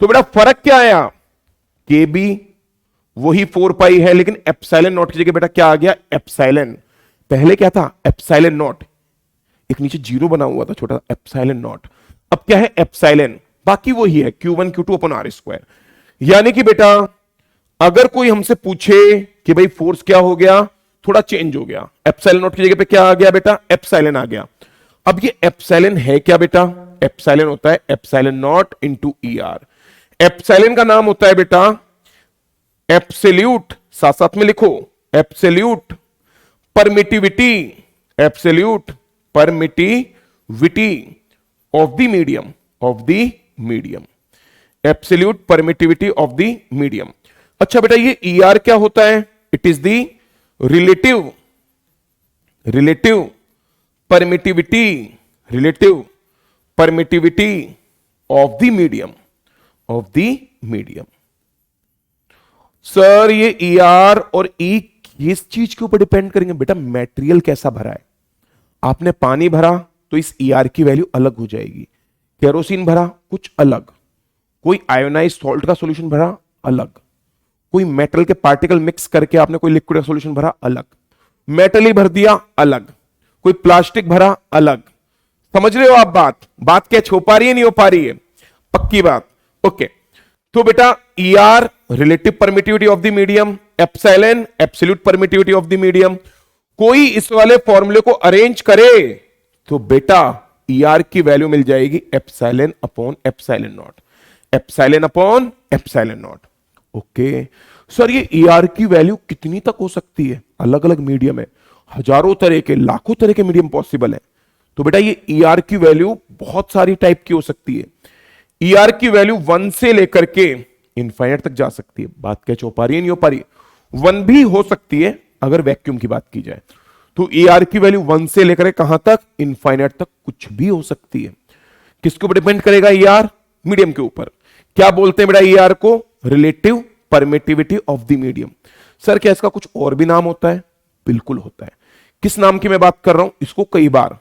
तो बेटा फर्क क्या आया? के बी वही 4 पाई है, लेकिन एप्सिलॉन नॉट की जगह बेटा क्या आ गया? एप्सिलॉन। पहले क्या था? एप्सिलॉन नॉट, एक नीचे जीरो बना हुआ था छोटा, एप्सिलॉन नॉट। अब क्या है? एप्सिलॉन। बाकी वही है Q1 Q2 upon R square. यानी कि बेटा अगर कोई हमसे पूछे कि भाई फोर्स क्या हो गया, थोड़ा चेंज हो गया, एप्सिलॉन नॉट की जगह पे क्या आ गया बेटा? एप्सिलॉन आ गया। अब ये एप्सिलॉन है क्या बेटा? एप्सिलॉन होता है epsilon not into ER। Epsilon का नाम होता है बेटा एब्सोल्यूट, साथ साथ में लिखो, absolute permittivity, absolute permittivity of the medium, of the medium, absolute permittivity of the medium. अच्छा बेटा ये ER क्या होता है? It is the relative permittivity, relative permittivity of the medium, of the medium. Sir ये ई आर और ई किस चीज के ऊपर डिपेंड करेंगे? बेटा मेटेरियल कैसा भरा है। आपने पानी भरा तो इस ई आर की वैल्यू अलग हो जाएगी, केरोसिन भरा कुछ अलग, कोई आयोनाइज सॉल्ट का सॉल्यूशन भरा अलग, कोई मेटल के पार्टिकल मिक्स करके आपने कोई लिक्विड का सॉल्यूशन भरा अलग, मेटल ही भर दिया अलग, कोई प्लास्टिक भरा अलग। समझ रहे हो आप बात क्या छो पा रही है नहीं हो पा रही है? पक्की बात। ओके तो बेटा E R relative permittivity of the medium, epsilon absolute permittivity of the medium. कोई इस वाले फॉर्मूले को अरेंज करे तो बेटा ई आर की वैल्यू मिल जाएगी epsilon upon epsilon not, epsilon upon epsilon not. Okay sir ये ई आर की वैल्यू कितनी तक हो सकती है? अलग अलग मीडियम है, हजारों तरह के लाखों तरह के मीडियम पॉसिबल है। तो बेटा ये ई आर की वैल्यू बहुत सारी टाइप की हो सकती है। ई आर की वैल्यू 1 से लेकर के इनफाइनाइट तक जा सकती है। बात क्या हो पा रही है नहीं हो पा रही? 1 भी हो सकती है अगर वैक्यूम की बात की जाए तो ई आर की वैल्यू 1 से लेकर कहां तक? इनफाइनाइट तक कुछ भी हो सकती है। किसके ऊपर डिपेंड करेगा ई आर? मीडियम के ऊपर। क्या बोलते हैं बेटा ई आर को? Relative permittivity of the medium. Sir क्या इसका कुछ और भी नाम होता है? बिल्कुल होता है। किस नाम की मैं बात कर रहा हूं? इसको कई बार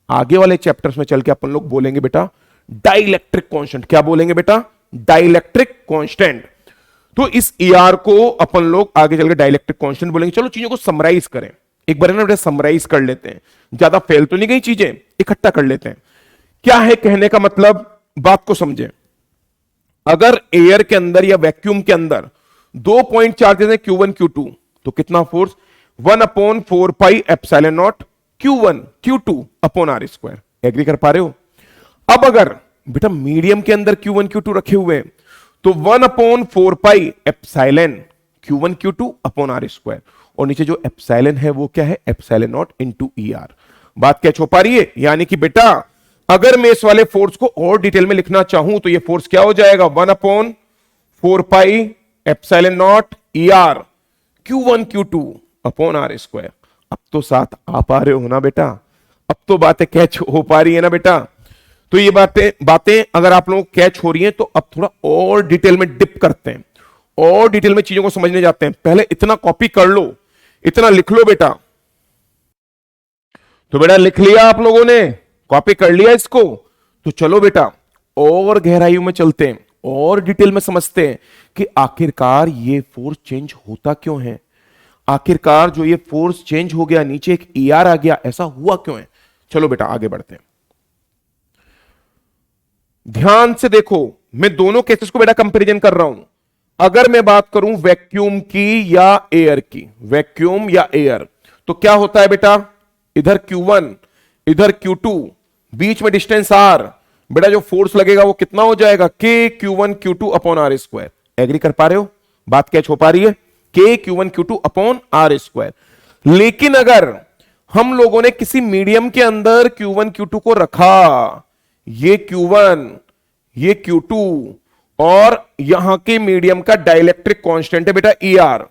आगे वाले चैप्टर्स में चल के अपन लोग बोलेंगे बेटा डाइलेक्ट्रिक कांस्टेंट। क्या बोलेंगे बेटा? Dielectric constant. तो इस ई आर को अपन लोग आगे चलकर डाइलेक्ट्रिक कांस्टेंट बोलेंगे। चलो चीजों को समराइज करें एक बार, ना बेटा समराइज कर लेते हैं, ज्यादा फेल तो नहीं गई चीजें, इकट्ठा कर लेते हैं। क्या है कहने का मतलब? बात को समझें। अगर एयर के अंदर या वैक्यूम के अंदर 2 पॉइंट चार्जेस हैं Q1 Q2 तो कितना फोर्स? 1/4 pi epsilon naught Q1 Q2 upon R square. Agree कर पा रहे हो? अब अगर बेटा मीडियम के अंदर Q1 Q2 रखे हुए हैं तो 1/4 pi epsilon Q1 Q2 upon R square, और नीचे जो एप्सिलॉन है वो क्या है? Epsilon not into E R. बात क्या छो पा रही है? यानी कि बेटा अगर मैं इस वाले फोर्स को और डिटेल में लिखना चाहूं तो ये फोर्स क्या हो जाएगा? 1/4 pi epsilon not E R Q1 Q2 upon R square. अब तो साथ आ पा रहे हो ना बेटा? अब तो बातें कैच हो पा रही है ना बेटा? तो ये बातें अगर आप लोगों को कैच हो रही हैं तो अब थोड़ा और डिटेल में डिप करते हैं और डिटेल में चीजों को समझने जाते हैं। पहले इतना कॉपी कर लो, इतना लिख लो बेटा। तो बेटा लिख लिया आप लोगों ने, कॉपी कर लिया इसको? तो चलो बेटा और गहराइयों में चलते हैं और डिटेल में समझते हैं कि आखिरकार ये फोर्स चेंज होता क्यों है। आखिरकार जो ये फोर्स चेंज हो गया, नीचे एक ई आर आ गया, ऐसा हुआ क्यों है? चलो बेटा आगे बढ़ते हैं। ध्यान से देखो, मैं दोनों केसेस को बेटा कंपैरिजन कर रहा हूं। अगर मैं बात करूं वैक्यूम की या एयर की, वैक्यूम या एयर, तो क्या होता है बेटा? इधर Q1 इधर Q2, बीच में डिस्टेंस R, बेटा जो फोर्स लगेगा वो कितना हो जाएगा? K Q1 Q2 upon R square. Agree कर पा रहे हो? बात क्या हो पा रही है? K Q1 Q2 upon R square. लेकिन अगर हम लोगों ने किसी मीडियम के अंदर Q1 Q2 को रखा, ये Q1 ये Q2, और यहां के मीडियम का डाइलेक्ट्रिक कांस्टेंट है बेटा ई आर,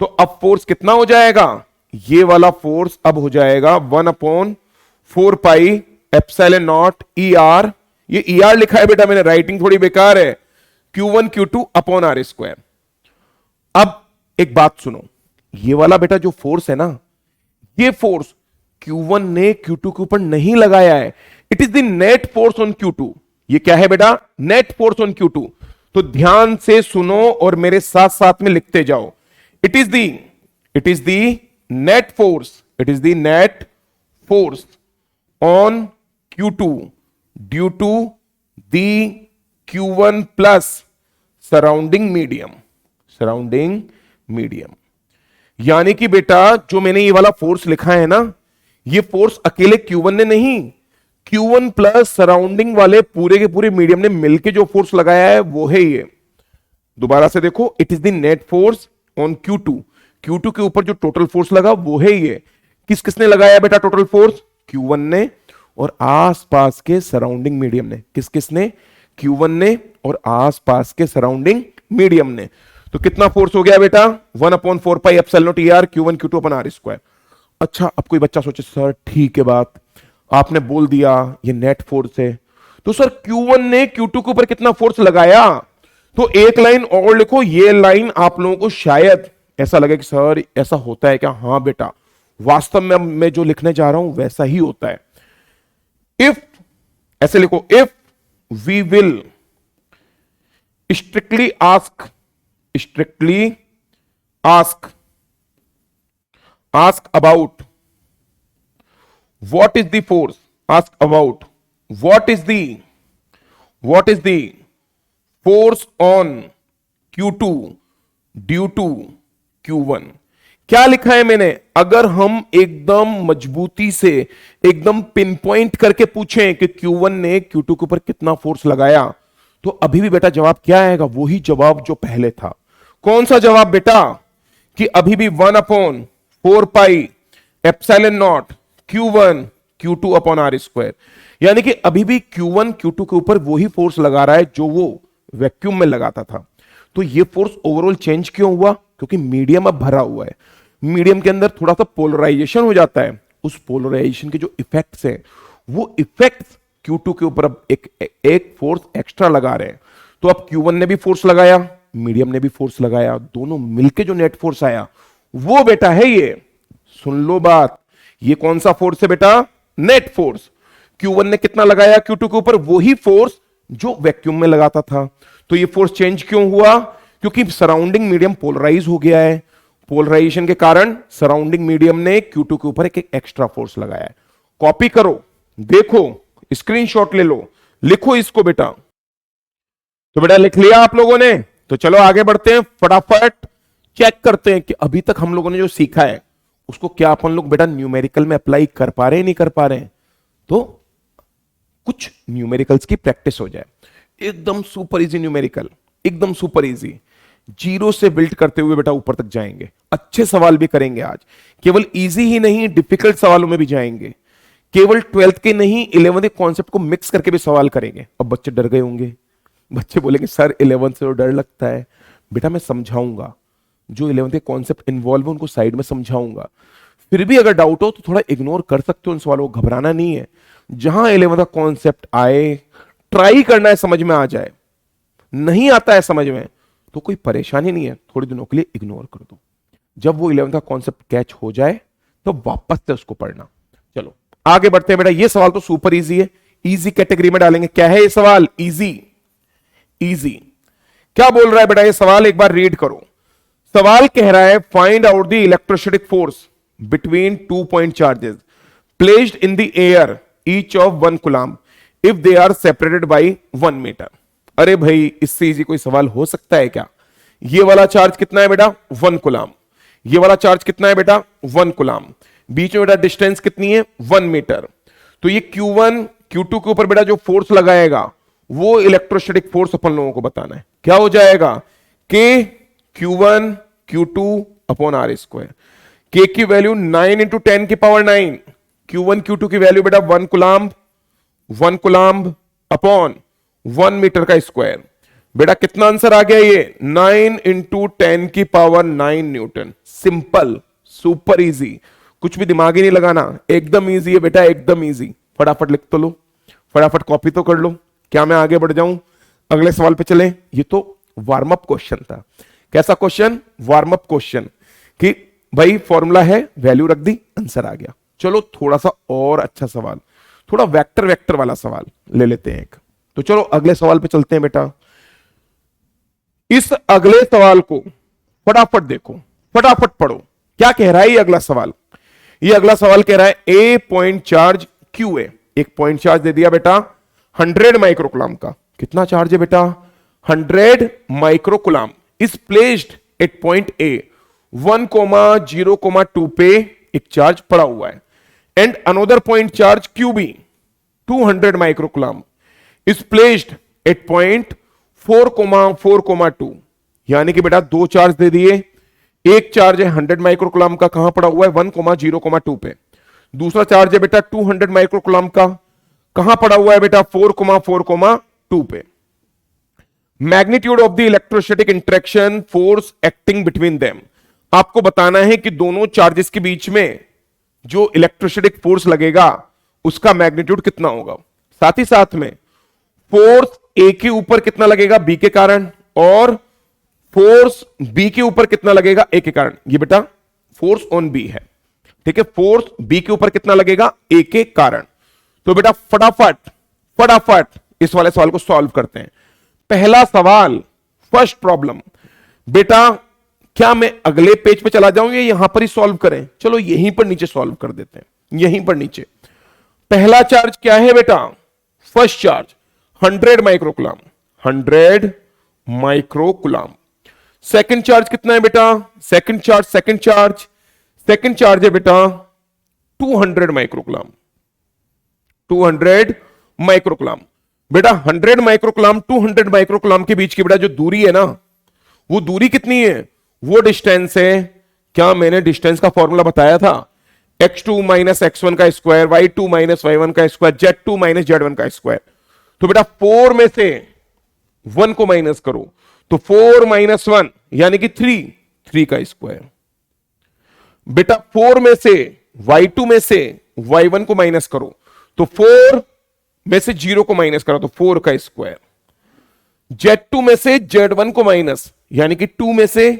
तो अब फोर्स कितना हो जाएगा? ये वाला फोर्स अब हो जाएगा 1/4 pi epsilon not E R. ये ई आर लिखा है बेटा मैंने, राइटिंग थोड़ी बेकार है, Q1 Q2 upon R square. अब एक बात सुनो, ये वाला बेटा जो फोर्स है ना, ये फोर्स Q1 ने Q2 के ऊपर नहीं लगाया है, it is the net force on Q2। ये क्या है बेटा? Net force on Q2। तो ध्यान से सुनो और मेरे साथ साथ में लिखते जाओ। It is the net force, it is the net force on Q2 due to the Q1 plus surrounding medium. यानी कि बेटा जो मैंने ये वाला फोर्स लिखा है ना, ये फोर्स अकेले Q1 ने नहीं, Q1 प्लस सराउंडिंग वाले पूरे के पूरे मीडियम ने मिलकर जो फोर्स लगाया है वो है ये। दोबारा से देखो, it is the net force on Q2 के ऊपर जो टोटल फोर्स लगा वो है ये। किसने लगाया बेटा टोटल फोर्स? Q1 ने और आसपास के सराउंडिंग मीडियम ने। किसने? Q1 ने और आसपास के सराउंडिंग मीडियम ने। तो कितना फोर्स हो गया बेटा? 1/4 pi epsilon not E R Q1 Q2 upon R square. अच्छा, अब कोई बच्चा सोचे सर ठीक है, बात आपने बोल दिया ये नेट फोर्स है, तो सर Q1 ने Q2 के ऊपर कितना फोर्स लगाया? तो एक लाइन और लिखो, ये लाइन आप लोगों को शायद ऐसा लगे कि सर ऐसा होता है क्या? हाँ बेटा, वास्तव में मैं जो लिखने जा रहा हूं वैसा ही होता है। इफ, ऐसे लिखो, if we will strictly ask, strictly ask, ask about what is the force, ask about what is the force on Q2 due to Q1। क्या लिखा है मैंने? अगर हम एकदम मजबूती से, एकदम पिन पॉइंट करके पूछें कि Q1 ने Q2 के ऊपर कितना फोर्स लगाया, तो अभी भी बेटा जवाब क्या आएगा? वही जवाब जो पहले था। कौन सा जवाब बेटा? कि अभी भी 1/4 pi epsilon naught Q1 Q2 upon R square. यानी कि अभी भी Q1 Q2 के ऊपर वही फोर्स लगा रहा है जो वो वैक्यूम में लगाता था। तो ये फोर्स ओवरऑल चेंज क्यों हुआ? क्योंकि मीडियम अब भरा हुआ है, मीडियम के अंदर थोड़ा सा पोलराइजेशन हो जाता है। उस पोलराइजेशन के जो इफेक्ट्स हैं, वो इफेक्ट्स Q2 के ऊपर अब एक फोर्स एक्स्ट्रा लगा रहे हैं। तो अब Q1 ने भी फोर्स लगाया, मीडियम ने भी फोर्स लगाया, दोनों मिलके जो नेट फोर्स आया वो बेटा है ये। सुन लो बात, ये कौन सा फोर्स है बेटा? Net force. Q1 ने कितना लगाया Q2 के ऊपर? वही फोर्स जो वैक्यूम में लगाता था। तो ये फोर्स चेंज क्यों हुआ? क्योंकि सराउंडिंग मीडियम पोलराइज हो गया है। पोलराइजेशन के कारण सराउंडिंग मीडियम ने Q2 के ऊपर एक एक्स्ट्रा फोर्स लगाया है। कॉपी करो, देखो, स्क्रीनशॉट ले लो, लिखो इसको बेटा। तो बेटा लिख लिया आप लोगों ने? तो चलो आगे बढ़ते हैं, फटाफट चेक करते हैं कि अभी तक हम लोगों ने जो सीखा है उसको क्या अपन लोग बेटा न्यूमेरिकल में अप्लाई कर पा रहे हैं, नहीं कर पा रहे हैं। तो कुछ न्यूमेरिकल्स की प्रैक्टिस हो जाए। एकदम सुपर इजी न्यूमेरिकल, एकदम सुपर इजी, जीरो से बिल्ड करते हुए बेटा ऊपर तक जाएंगे। अच्छे सवाल भी करेंगे आज, केवल इजी ही नहीं डिफिकल्ट सवालों में भी जाएंगे। केवल 12th के नहीं 11th के कॉन्सेप्ट को मिक्स करके भी सवाल करेंगे। अब बच्चे डर गए होंगे, बच्चे बोलेंगे सर 11th से तो डर लगता है। बेटा मैं समझाऊंगा, जो 11th के कॉन्सेप्ट इन्वॉल्व है उनको साइड में समझाऊंगा। फिर भी अगर डाउट हो तो थोड़ा इग्नोर कर सकते हो उन सवालों को, घबराना नहीं है। जहां 11th का कॉन्सेप्ट आए, ट्राई करना है समझ में आ जाए। नहीं आता है समझ में तो कोई परेशानी नहीं है, थोड़े दिनों के लिए इग्नोर कर दो। जब वो 11th का कॉन्सेप्ट कैच हो जाए तो वापस से उसको पढ़ना। चलो आगे बढ़ते हैं बेटा। ये सवाल तो सुपर इजी है, इजी कैटेगरी में डालेंगे। क्या है ये सवाल? इजी। इजी क्या बोल रहा है बेटा ये सवाल? एक बार रीड करो। सवाल कह रहा है find out the electrostatic force between 2 point charges placed in the air each of 1 coulomb if they are separated by 1 metre. अरे भाई इससे इजी कोई सवाल हो सकता है क्या? ये वाला चार्ज कितना है बेटा? 1 कूलम। ये वाला चार्ज कितना है बेटा? 1 कूलम। बीच में बेटा डिस्टेंस कितनी है? 1 मीटर। तो ये Q1 Q2 के ऊपर बेटा जो फोर्स लगाएगा वो इलेक्ट्रोस्टैटिक फोर्स अपन लोगों को बताना है। क्या हो जाएगा? K Q1 Q2 upon R square. K की वैल्यू 9 इंटू 10 की पावर 9, Q1 Q2 की वैल्यू बेटा 1 कूलम अपॉन 1 मीटर का स्क्वायर। बेटा कितना आंसर आ गया? ये 9 इंटू 10 की power 9 Newton. Simple, super easy, कुछ भी दिमाग ही नहीं लगाना, एकदम इजी है बेटा, एकदम इजी। फटाफट लिख तो लो, फटाफट कॉपी तो कर लो। क्या मैं आगे बढ़ जाऊं? अगले सवाल पे चले। ये तो वार्म अप क्वेश्चन था। कैसा क्वेश्चन? वार्म अप क्वेश्चन कि भाई फॉर्मूला है, वैल्यू रख दी, आंसर आ गया। चलो थोड़ा सा और अच्छा सवाल, थोड़ा वेक्टर वाला सवाल ले लेते हैं एक। तो चलो अगले सवाल पे चलते हैं बेटा। इस अगले सवाल को फटाफट देखो, फटाफट पढ़ो। क्या कह रहा है ये अगला सवाल? ये अगला सवाल कह रहा है ए पॉइंट चार्ज क्यू ए, एक पॉइंट चार्ज दे दिया बेटा 100 माइक्रोकूलम का। कितना चार्ज है बेटा? 100 microcoulomb is placed at point A 1,0,2 पे एक चार्ज पड़ा हुआ है and another point charge Q B 200 microcoulomb is placed at point 4,4,2। यानी कि बेटा दो चार्ज दे दिए। एक चार्ज है 100 माइक्रोकूलम का, कहां पड़ा हुआ है? 1,0,2 पे। दूसरा चार्ज है बेटा 200 माइक्रोकूलम का, कहां पड़ा हुआ है बेटा? 4,4,2 पे। Magnitude of the electrostatic interaction force acting between them. आपको बताना है कि दोनों चार्जेस के बीच में जो इलेक्ट्रोस्टैटिक फोर्स लगेगा उसका मैग्नीट्यूड कितना होगा। साथ ही साथ में फोर्स ए के ऊपर कितना लगेगा? बी के कारण, और फोर्स बी के ऊपर कितना लगेगा, ए के कारण। ये बेटा फोर्स ऑन बी है, ठीक है, फोर्स बी के ऊपर कितना लगेगा, ए के कारण। तो बेटा फटाफट फटाफट इस वाले सवाल को सॉल्व करते हैं। पहला सवाल, फर्स्ट प्रॉब्लम। बेटा क्या मैं अगले पेज पे चला जाऊं या यहां पर ही सॉल्व करें? चलो यहीं पर नीचे सॉल्व कर देते हैं, यहीं पर नीचे। पहला चार्ज क्या है बेटा, first charge 100 microcoulomb, 100 microcoulomb. Second charge कितना है बेटा, सेकंड चार्ज है बेटा 200 माइक्रोकुलाम, 200 माइक्रोकुलाम। बेटा 100 माइक्रोकुलाम 200 माइक्रोकुलाम के बीच की बेटा जो दूरी है ना, वो दूरी कितनी है, वो डिस्टेंस है। क्या मैंने डिस्टेंस का फॉर्मूला बताया था, x2 माइनस x1 का स्क्वायर, y2 माइनस y1 का स्क्वायर, z2 माइनस z1 का स्क्वायर। तो बेटा 4 में से 1 को माइनस करो तो 4 माइनस 1 यानी कि 3 का स्क्वायर। बेटा 4 में से y2 में से y1 को माइनस करो तो 4 में से 0 को माइनस करो तो 4 का स्क्वायर। z2 में से z1 को माइनस यानी कि 2 में से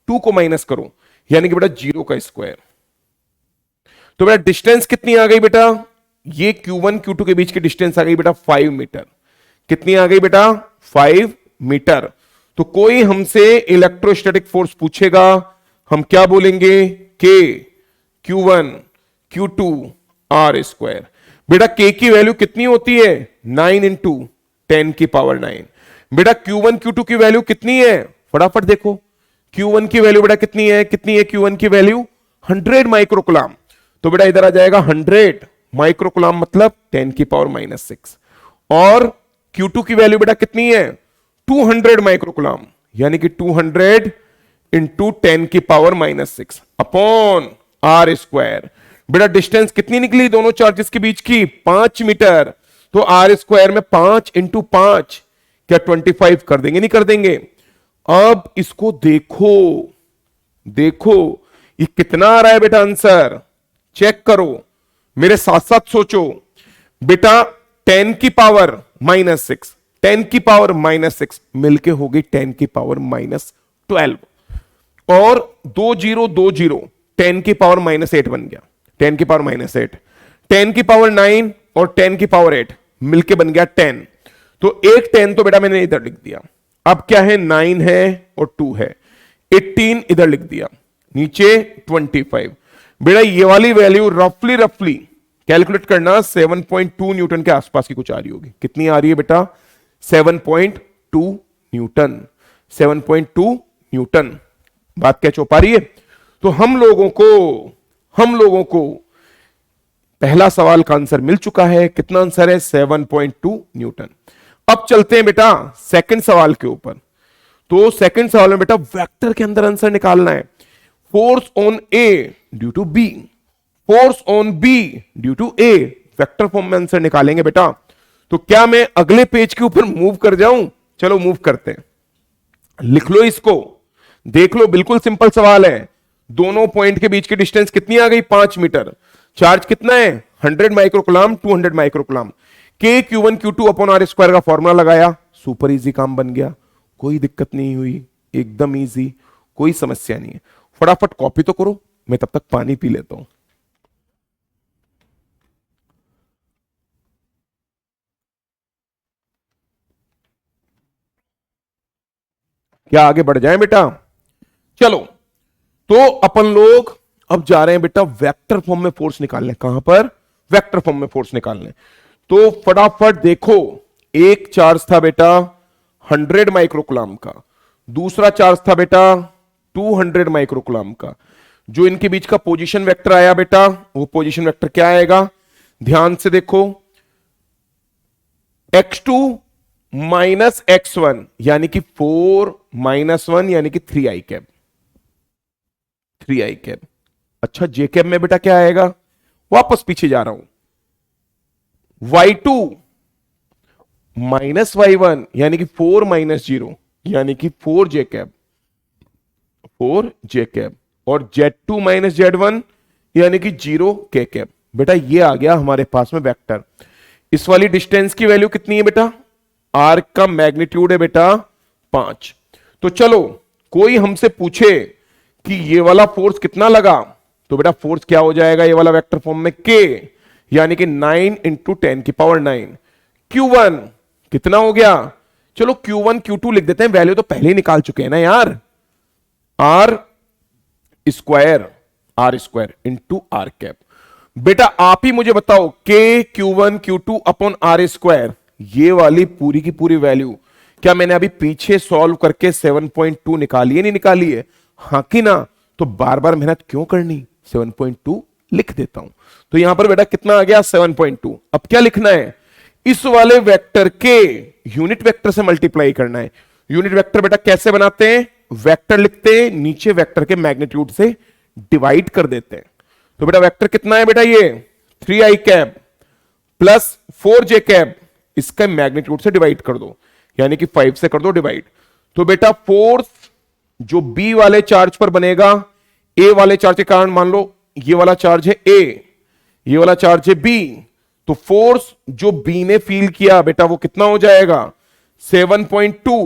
2 को माइनस करो यानी कि बेटा 0 का स्क्वायर। तो बेटा डिस्टेंस कितनी आ गई बेटा, ये Q1 Q2 के बीच की डिस्टेंस आ गई बेटा 5 मीटर। कितनी आ गई बेटा, 5 मीटर। तो कोई हमसे इलेक्ट्रोस्टैटिक फोर्स पूछेगा, हम क्या बोलेंगे, K Q1 Q2 R square. बेटा K की वैल्यू कितनी होती है, 9 इंटू 10 की पावर 9। बेटा Q1 Q2 की वैल्यू कितनी है, फटाफट देखो, Q1 की वैल्यू बेटा कितनी है Q1 की वैल्यू 100 माइक्रोकुलाम। तो बेटा इधर आ जाएगा 100 माइक्रोकुलाम मतलब 10 की पावर -6। और Q2 की वैल्यू बेटा कितनी है 200 माइक्रोकुलाम यानी कि 200 इंटू 10 की पावर -6 अपॉन R स्क्वायर। बेटा डिस्टेंस कितनी निकली दोनों चार्जेस के बीच की, 5 मीटर। तो R स्क्वायर में 5 इंटू 5 क्या 25 कर देंगे, नहीं कर देंगे। अब इसको देखो, देखो ये कितना आ रहा है बेटा आंसर, चेक करो, मेरे साथ साथ सोचो। बेटा 10 की पावर -6, 10 की पावर -6 मिलके हो गई 10 की पावर -12 और 2 0 2 0 10 की पावर -8 बन गया, 10 की पावर -8, 10 की पावर 9 और 10 की पावर 8 मिलके बन गया 10। तो एक 10 तो बेटा मैंने इधर लिख दिया। अब क्या है, 9 है और 2 है, 18 इधर लिख दिया, नीचे 25। बेटा ये वाली वैल्यू रफली कैलकुलेट करना 7.2 न्यूटन के आसपास की कुछ आ रही होगी। कितनी आ रही है बेटा, 7.2 न्यूटन, 7.2 न्यूटन। बात क्या चौपा रही है। तो हम लोगों को पहला सवाल का आंसर मिल चुका है। कितना आंसर है, 7.2 न्यूटन। अब चलते हैं बेटा सेकंड सवाल के ऊपर। तो सेकंड सवाल में बेटा वेक्टर के अंदर आंसर निकालना है। Force on A due to B, force on B due to A, vector form में आंसर निकालेंगे बेटा। तो क्या मैं अगले पेज के ऊपर मूव कर जाऊं, चलो मूव करते हैं। लिख लो इसको, देख लो, बिल्कुल सिंपल सवाल है। दोनों पॉइंट के बीच की डिस्टेंस कितनी आ गई, 5 मीटर। चार्ज कितना है, 100 माइक्रोकुलाम 200 माइक्रोकुलाम। के Q1 Q2 upon R square का फॉर्मूला लगाया, सुपर इजी काम बन गया, कोई दिक्कत नहीं हुई, एकदम इजी, कोई समस्या नहीं है। फटाफट कॉपी तो करो, मैं तब तक पानी पी लेता हूं। क्या आगे बढ़ जाएं बेटा, चलो। तो अपन लोग अब जा रहे हैं बेटा वेक्टर फॉर्म में फोर्स निकालने। कहां पर, वेक्टर फॉर्म में फोर्स निकालने। तो फटाफट देखो, एक चार्ज था बेटा 100 माइक्रोकुलाम का, दूसरा चार्ज था बेटा 200 माइक्रोकुलाम का। जो इनके बीच का पोजीशन वेक्टर आया बेटा, वो पोजीशन वेक्टर क्या आएगा, ध्यान से देखो, x2 माइनस x1 यानी कि 4 - 1 यानी कि 3i कैप, 3i कैप। अच्छा जे कैप में बेटा क्या आएगा, वापस पीछे जा रहा हूं, y2 माइनस y1 यानी कि 4 - 0 यानी कि 4j कैप, 4j कैप। और z2 - z1 यानी कि 0k कैप। बेटा ये आ गया हमारे पास में वेक्टर। इस वाली डिस्टेंस की वैल्यू कितनी है बेटा, आर्क का मैग्नीट्यूड है बेटा 5। तो चलो कोई हमसे पूछे कि ये वाला फोर्स कितना लगा, तो बेटा फोर्स क्या हो जाएगा ये वाला वेक्टर फॉर्म में, के, यानी कि 9 इंटू 10⁹9। Q1 कितना हो गया, चलो Q1 Q2 लिख देते हैं, वैल्यू तो पहले ही निकाल चुके हैं ना यार, R square into R cap. बेटा आप ही मुझे बताओ, के Q1 Q2 upon R square, ये वाली पूरी की पूरी वैल्यू क्या मैंने अभी पीछे सॉल्व करके 7.2 निकाली है, नहीं निकाली है? हां कि ना? तो बार बार मेहनत क्यों करनी, 7.2 लिख देता हूं। तो यहां पर बेटा कितना आ गया, 7.2। अब क्या लिखना है, इस वाले वेक्टर के यूनिट वेक्टर से मल्टीप्लाई करना है। यूनिट वेक्टर बेटा कैसे बनाते हैं, वेक्टर लिखते हैं, नीचे वेक्टर के मैग्नीट्यूड से डिवाइड कर देते हैं। तो बेटा वेक्टर कितना है बेटा, ये 3i cap plus 4j cap, इसका मैग्नीट्यूड से डिवाइड कर दो, यानी कि 5 से कर दो डिवाइड। तो बेटा फोर्स जो बी वाले चार्ज पर बनेगा, ए वाले चार्ज के कारण, मान लो ये वाला चार्ज है ए, ये वाला चार्ज है बी, तो फोर्स जो बी ने फील किया बेटा वो कितना हो जाएगा, 7.2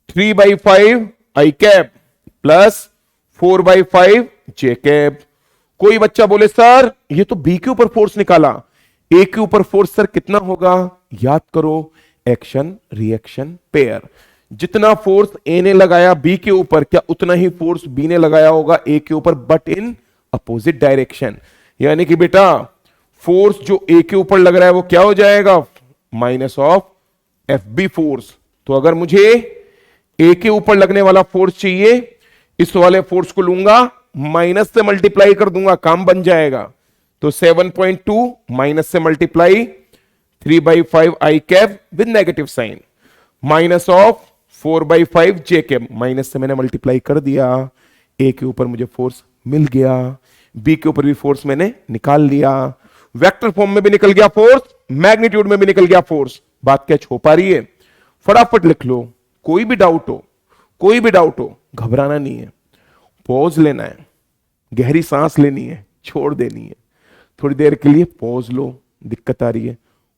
3/5 I cap plus 4/5 J cap. कोई बच्चा बोले सर ये तो बी के ऊपर फोर्स निकाला, ए के ऊपर फोर्स सर कितना होगा, याद करो एक्शन रिएक्शन पेयर, जितना फोर्स ए ने लगाया बी के ऊपर, क्या उतना ही फोर्स बी ने लगाया होगा ए के ऊपर, बट इन अपोजिट डायरेक्शन। यानी कि बेटा फोर्स जो ए के ऊपर लग रहा है वो क्या हो जाएगा, minus of F B force. तो अगर मुझे ए के ऊपर लगने वाला फोर्स चाहिए, इस वाले फोर्स को लूंगा, माइनस से मल्टीप्लाई कर दूंगा, काम बन जाएगा। तो 7.2 माइनस से multiply 3/5 I cap with negative sign minus of 4/5 J cap, minus से मैंने मल्टीप्लाई कर दिया, ए के ऊपर मुझे फोर्स मिल गया, बी के ऊपर भी फोर्स मैंने निकाल लिया, वेक्टर फॉर्म में भी निकल गया फोर्स, मैग्नीट्यूड में भी निकल गया फोर्स। बात क्या छो पा रही है, फटाफट लिख लो। कोई भी डाउट हो, कोई भी डाउट हो, घबराना नहीं है, पॉज लेना है, गहरी सांस लेनी है, छोड़ देनी है, थोड़ी देर के लिए पॉज लो, दिक्कत आ रही है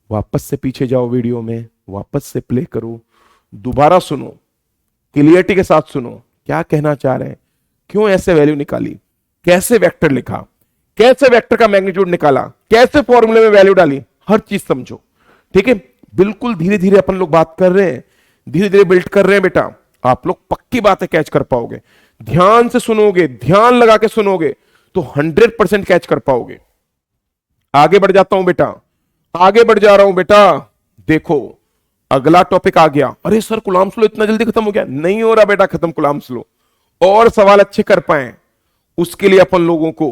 वापस से पीछे जाओ, वीडियो में वापस से प्ले करो, दोबारा सुनो, क्लियरिटी के साथ सुनो क्या कहना चाह रहे हैं, क्यों ऐसे वैल्यू निकाली, कैसे वेक्टर लिखा, कैसे वेक्टर का मैग्नीट्यूड निकाला, कैसे फॉर्मूले में वैल्यू डाली, हर चीज समझो। ठीक है, बिल्कुल धीरे धीरे अपन लोग बात कर रहे हैं, धीरे धीरे बिल्ड कर रहे हैं बेटा, आप लोग पक्की बातें कैच कर पाओगे, ध्यान से सुनोगे, ध्यान लगा के सुनोगे तो 100% कैच कर पाओगे। आगे बढ़ जाता हूं बेटा, आगे बढ़ जा रहा हूं बेटा। देखो अगला टॉपिक आ गया, अरे सर कूलॉम्स लॉ इतना जल्दी खत्म हो गया, नहीं हो रहा बेटा खत्म कूलॉम्स लॉ, और सवाल अच्छे कर पाए उसके लिए अपन लोगों को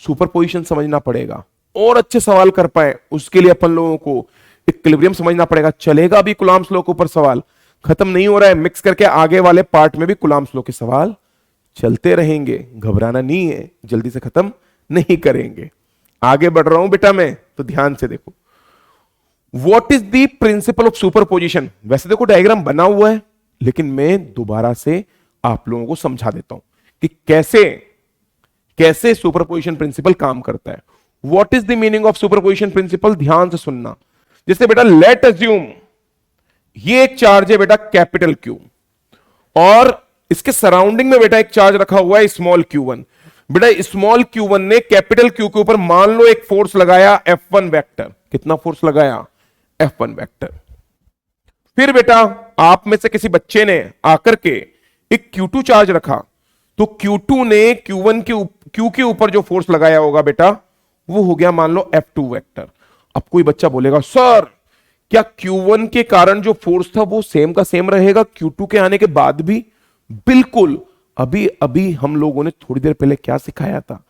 सुपरपोजिशन समझना पड़ेगा, और अच्छे सवाल कर पाए उसके लिए अपन लोगों को इक्विलिब्रियम समझना पड़ेगा। चलेगा भी कूलॉम्स लॉ के ऊपर सवाल, खत्म नहीं हो रहा है, मिक्स करके आगे वाले पार्ट में भी कूलॉम्स लॉ के सवाल चलते रहेंगे, घबराना नहीं है, जल्दी से खत्म नहीं करेंगे। आगे बढ़ रहा हूं बेटा मैं, तो ध्यान से देखो, what is the principle of superposition. वैसे देखो डायग्राम बना हुआ है, लेकिन मैं दोबारा से आप लोगों को समझा देता हूं कि कैसे कैसे सुपरपोजिशन प्रिंसिपल काम करता है। What is the meaning of superposition principle, ध्यान से सुनना। जैसे बेटा लेट अज्यूम ये एक चार्ज है बेटा कैपिटल क्यू, और इसके सराउंडिंग में बेटा एक चार्ज रखा हुआ है स्मॉल q1। बेटा स्मॉल q1 ने कैपिटल Q के ऊपर मान लो एक फोर्स लगाया F1 वेक्टर, कितना फोर्स लगाया, F1 वेक्टर। फिर बेटा आप में से किसी बच्चे ने आकर के एक Q2 चार्ज रखा, तो Q2 ने Q के ऊपर जो फोर्स लगाया होगा बेटा वो हो गया मान लो F2 वेक्टर। अब कोई बच्चा बोलेगा सर क्या Q1 के कारण जो फोर्स था वो सेम का सेम रहेगा Q2 के आने के बाद भी? बिल्कुल, अभी अभी हम लोगों ने थोड़ी देर पहले क्या सिखाया था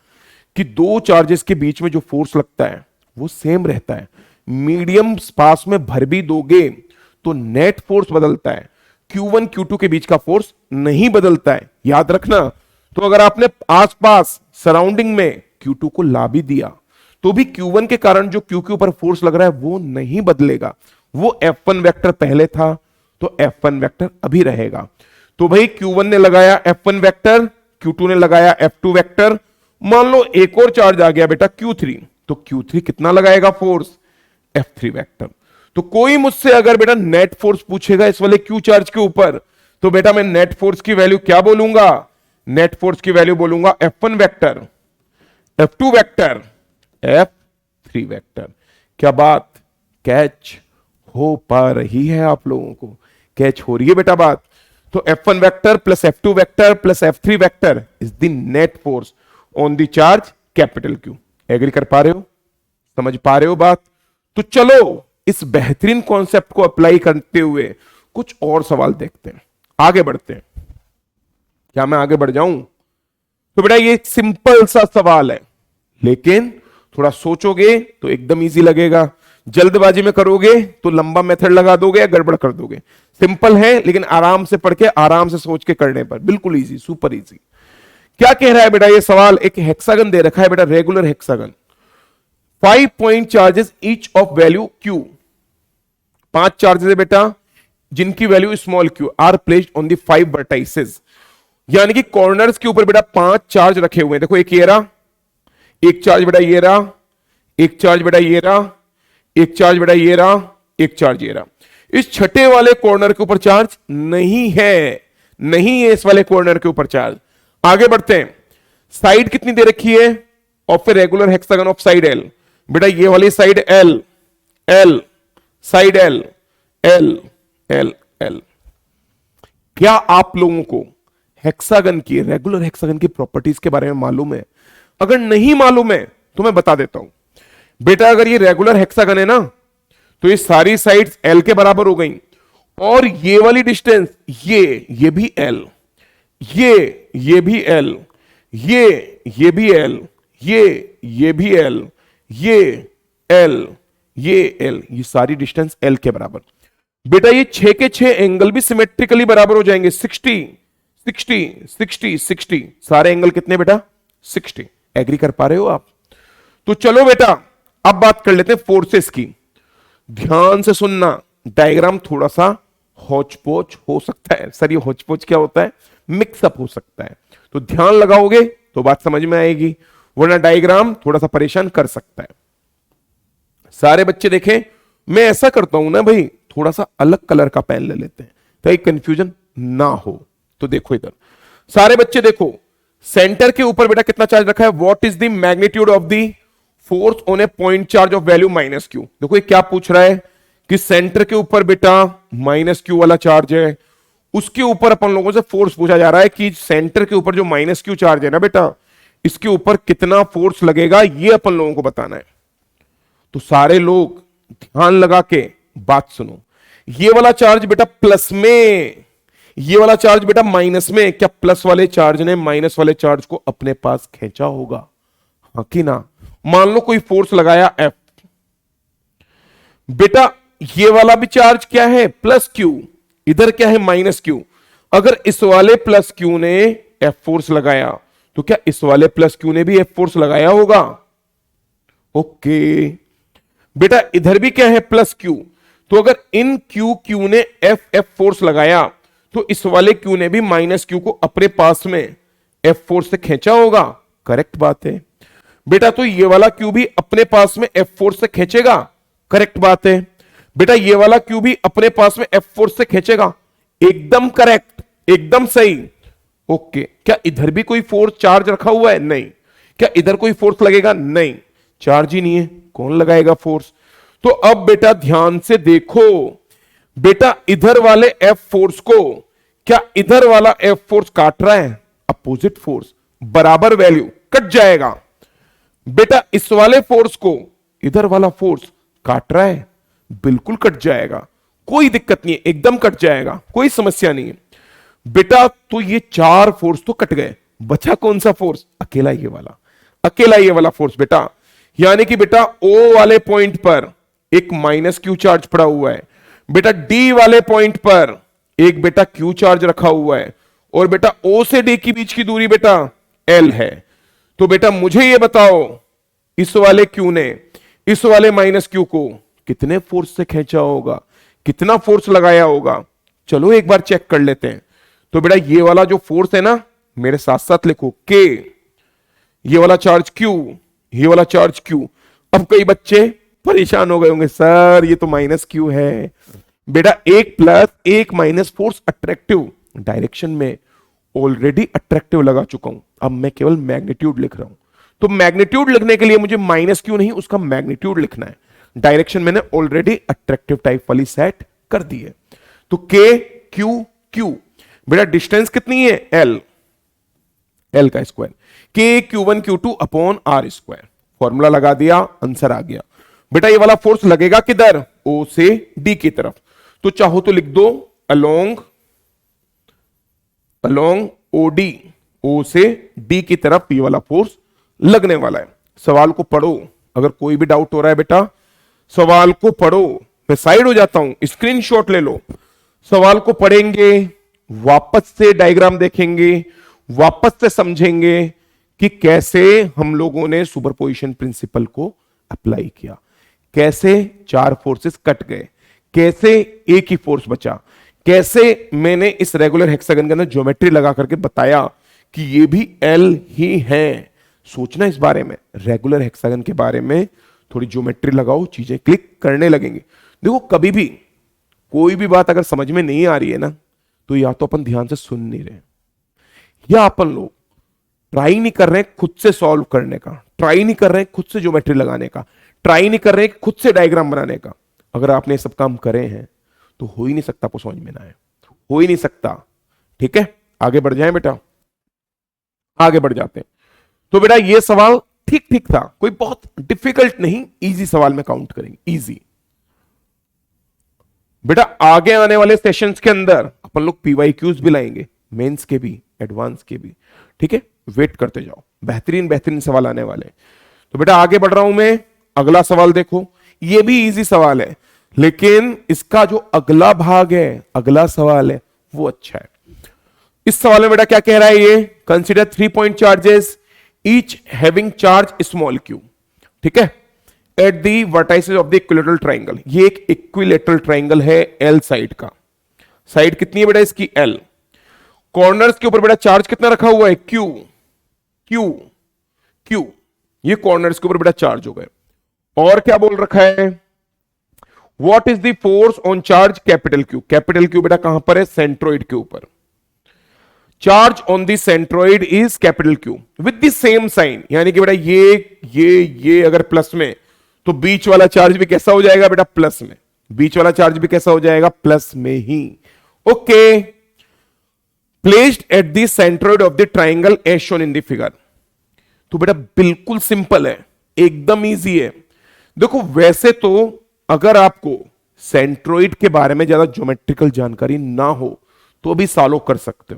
कि दो चार्जेस के बीच में जो फोर्स लगता है वो सेम रहता है, मीडियम स्पास में भर भी दोगे तो नेट फोर्स बदलता है, Q1 Q2 के बीच का फोर्स नहीं बदलता है, याद रखना। तो अगर आपने आसपास सराउंडिंग में Q2 को ला भी दिया तो भी Q1 के कारण जो Q के ऊपर फोर्स लग रहा है वो नहीं बदलेगा, वो F1 वेक्टर पहले था तो F1 वेक्टर अभी रहेगा। तो भाई Q1 ने लगाया F1 वेक्टर, Q2 ने लगाया F2 वेक्टर, मान लो एक और चार्ज आ गया बेटा Q3, तो Q3 कितना लगाएगा फोर्स, F3 वेक्टर। तो कोई मुझसे अगर बेटा नेट फोर्स पूछेगा इस वाले क्यू चार्ज के ऊपर, तो बेटा मैं नेट फोर्स की वैल्यू क्या बोलूंगा? नेट फोर्स की वैल्यू बोलूंगा F1 vector, F2 vector, F3 vector. क्या बात कैच हो पा रही है आप लोगों को? कैच हो रही है बेटा बात? तो F1 vector plus F2 vector plus F3 vector is the net force on the charge capital Q. Agree कर पा रहे हो? समझ पा रहे हो बात? तो चलो इस बेहतरीन कॉन्सेप्ट को अप्लाई करते हुए कुछ और सवाल देखते हैं, आगे बढ़ते हैं। क्या मैं आगे बढ़ जाऊं? तो बेटा ये एक सिंपल सा सवाल है, लेकिन थोड़ा सोचोगे तो एकदम इजी लगेगा, जल्दबाजी में करोगे तो लंबा मेथड लगा दोगे या गड़बड़ कर दोगे। सिंपल है, लेकिन आराम से पढ़ के आराम से सोच के करने पर बिल्कुल इजी, सुपर इजी। क्या कह रहा है बेटा ये सवाल? एक हेक्सागन दे रखा है बेटा, regular hexagon, 5 point charges each of value Q. 5 charges है बेटा जिनकी value small Q R placed on the 5 vertices, यानी कि कॉर्नर्स के ऊपर बेटा 5 चार्ज रखे हुए हैं। देखो एक ये रहा, एक चार्ज बेटा ये रहा, एक चार्ज बेटा ये रहा, एक चार्ज बेटा ये रहा, एक चार्ज ये रहा। इस छठे वाले कॉर्नर के ऊपर चार्ज नहीं है, नहीं है इस वाले कॉर्नर के ऊपर चार्ज। आगे बढ़ते हैं। साइड कितनी दे रखी है of a regular hexagon of side L? बेटा ये वाली side L, L, side L, L, L, L. क्या आप लोगों को हेक्सागन की, रेगुलर हेक्सागन की प्रॉपर्टीज के बारे में मालूम है? अगर नहीं मालूम है तो मैं बता देता हूं बेटा। अगर ये रेगुलर हेक्सागन है ना, तो ये सारी साइड्स एल के बराबर हो गई, और ये वाली डिस्टेंस ये भी एल, ये भी एल, ये भी एल, ये भी एल, ये एल, ये एल, ये सारी डिस्टेंस एल के बराबर। बेटा ये 6 के 6 एंगल भी सिमेट्रिकली बराबर हो जाएंगे, 60, 60, 60, 60। सारे एंगल कितने बेटा? 60। एग्री कर पा रहे हो आप? तो चलो बेटा अब बात कर लेते हैं फोर्सेस की। ध्यान से सुनना, डायग्राम थोड़ा सा होच-पोच हो सकता है। सर ये होच-पोच क्या होता है? मिक्सअप हो सकता है, तो ध्यान लगाओगे तो बात समझ में आएगी, वरना डायग्राम थोड़ा सा परेशान कर सकता है। सारे बच्चे देखें, मैं ऐसा करता हूं ना भाई, थोड़ा सा अलग कलर का पेन ले लेते हैं ताकि कंफ्यूजन ना हो। तो देखो इधर सारे बच्चे देखो, सेंटर के ऊपर बेटा कितना चार्ज रखा है? What is the magnitude of the force on A point charge of value minus Q. देखो ये क्या पूछ रहा है कि सेंटर के ऊपर बेटा माइनस क्यू वाला चार्ज है, उसके ऊपर अपन लोगों से फोर्स पूछा जा रहा है कि सेंटर के ऊपर जो माइनस क्यू चार्ज है ना बेटा, इसके ऊपर कितना फोर्स लगेगा, ये अपन लोगों को बताना है। तो सारे लोग ध्यान लगा के बात सुनो। ये वाला चार्ज बेटा प्लस में, ये वाला चार्ज बेटा माइनस में। क्या प्लस वाले चार्ज ने माइनस वाले चार्ज को अपने पास खींचा होगा? हाँ कि ना? मान लो कोई फोर्स लगाया F, बेटा ये वाला भी चार्ज क्या है? प्लस क्यू, इधर क्या है? Minus Q. अगर इस वाले प्लस क्यू ने F फोर्स लगाया, तो क्या इस वाले प्लस क्यू ने भी F फोर्स लगाया होगा? ओके बेटा इधर भी क्या है? Plus Q. तो अगर इन क्यू ने F फोर्स लगाया, तो इस वाले क्यू ने भी माइनस क्यू को अपने पास में F फोर्स से खींचा होगा। करेक्ट बात है बेटा। तो ये वाला क्यू भी अपने पास में F फोर्स से खींचेगा। करेक्ट बात है बेटा। ये वाला क्यू भी अपने पास में F फोर्स से खींचेगा। एकदम करेक्ट, एकदम सही। ओके, क्या इधर भी कोई फोर्स चार्ज रखा हुआ है? नहीं। क्या इधर कोई फोर्स लगेगा? नहीं, चार्ज ही नहीं है, कौन लगाएगा फोर्स? तो अब बेटा ध्यान से देखो, बेटा इधर वाले F फोर्स को क्या इधर वाला F फोर्स काट रहा है? अपोजिट फोर्स, बराबर वैल्यू, कट जाएगा। बेटा इस वाले फोर्स को इधर वाला फोर्स काट रहा है, बिल्कुल कट जाएगा, कोई दिक्कत नहीं है, एकदम कट जाएगा, कोई समस्या नहीं है बेटा। तो ये 4 फोर्स तो कट गए, बचा कौन सा फोर्स? अकेला ये वाला, अकेला ये वाला फोर्स बेटा। यानी कि बेटा O वाले पॉइंट पर एक माइनस क्यू चार्ज पड़ा हुआ है, बेटा D वाले पॉइंट पर एक बेटा क्यू चार्ज रखा हुआ है, और बेटा O से D के बीच की दूरी बेटा L है। तो बेटा मुझे ये बताओ, इस वाले क्यू ने इस वाले माइनस क्यू को कितने फोर्स से खींचा होगा, कितना फोर्स लगाया होगा? चलो एक बार चेक कर लेते हैं। तो बेटा ये वाला जो फोर्स है ना, मेरे साथ साथ लिखो K, ये वाला चार्ज Q, ये वाला चार्ज Q। अब कई बच्चे परेशान हो गए होंगे, सर ये तो माइनस क्यू है। बेटा एक प्लस एक माइनस फोर्स अट्रैक्टिव डायरेक्शन में ऑलरेडी अट्रैक्टिव लगा चुका हूं, अब मैं केवल मैग्नीट्यूड लिख रहा हूं। तो मैग्नीट्यूड लिखने के लिए मुझे माइनस क्यू नहीं, उसका मैग्नीट्यूड लिखना है। डायरेक्शन मैंने ऑलरेडी अट्रैक्टिव टाइप वाली सेट कर दी है। तो के क्यू क्यू, बेटा डिस्टेंस कितनी है एल, एल का स्क्वायर, के क्यू1 क्यू2 अपॉन आर स्क्वायर, फॉर्मूला लगा दिया, आंसर आ गया। बेटा ये वाला फोर्स लगेगा किधर, ओ से डी की तरफ, तो चाहो तो लिख दो अलोंग ओडी, ओ से डी की तरफ ये वाला फोर्स लगने वाला है। सवाल को पढ़ो, अगर कोई भी डाउट हो रहा है बेटा सवाल को पढ़ो। मैं साइड हो जाता हूं, स्क्रीनशॉट ले लो, सवाल को पढ़ेंगे, वापस से डायग्राम देखेंगे, वापस से समझेंगे कि कैसे हम लोगों ने सुपरपोजिशन प्रिंसिपल को अप्लाई किया, कैसे चार फोर्सेस कट गए, कैसे एक ही फोर्स बचा, कैसे मैंने इस रेगुलर हेक्सागन के अंदर ज्योमेट्री लगा करके बताया कि ये भी एल ही है। सोचना इस बारे में, रेगुलर हेक्सागन के बारे में थोड़ी ज्योमेट्री लगाओ, चीजें क्लिक करने लगेंगी। देखो कभी भी कोई भी बात अगर समझ में नहीं आ रही है ना, तो या तो अपन ध्यान से सुन नहीं रहे, या अपन लोग ट्राई नहीं कर रहे हैं खुद से सॉल्व करने का, ट्राई नहीं कर रहे हैं खुद से ज्योमेट्री लगाने का, ट्राई नहीं कर रहे हैं खुद से डायग्राम बनाने का। अगर आपने सब काम करे हैं तो हो ही नहीं सकता, आपको समझ में ना आए, हो ही नहीं सकता। ठीक है, आगे बढ़ जाएं बेटा, आगे बढ़ जाते हैं। तो बेटा ये सवाल ठीक ठीक था, कोई बहुत डिफिकल्ट नहीं, इजी सवाल में काउंट करेंगे, इजी। बेटा आगे आने वाले सेशंस के अंदर अपन लोग पीवाईक्यूज भी लाएंगे, मेंस के भी एडवांस के भी। ठीक है, वेट करते जाओ, बेहतरीन बेहतरीन सवाल आने वाले। तो बेटा आगे बढ़ रहा हूं मैं, अगला सवाल देखो, ये भी इजी सवाल है, लेकिन इसका जो अगला भाग है, अगला सवाल है, वो अच्छा है। इस सवाल में बेटा क्या कह रहा है ये, consider 3 point charges each having charge small Q. ठीक है, at the vertices of the equilateral triangle. ये एक इक्विलेटरल ट्राइंगल है एल साइड का, साइड कितनी है बेटा इसकी एल, कॉर्नर्स के ऊपर बेटा चार्ज कितना रखा हुआ है क्यू, क्यू क्यू, ये कॉर्नर्स के ऊपर बेटा चार्ज हो गए। और क्या बोल रखा है, what is the force on charge capital Q, capital Q बेटा कहां पर है, सेंट्रोइड के ऊपर, charge on the centroid is capital Q with the same sign, यानी कि बेटा ये अगर प्लस में, तो बीच वाला चार्ज भी कैसा हो जाएगा बेटा प्लस में, बीच वाला चार्ज भी कैसा हो जाएगा प्लस में ही। Okay, placed at the centroid of the triangle as shown in the figure. तो बेटा बिल्कुल सिंपल है, एकदम इजी है। देखो वैसे तो अगर आपको सेंट्रोइड के बारे में ज्यादा ज्योमेट्रिकल जानकारी ना हो तो भी सॉल्व कर सकते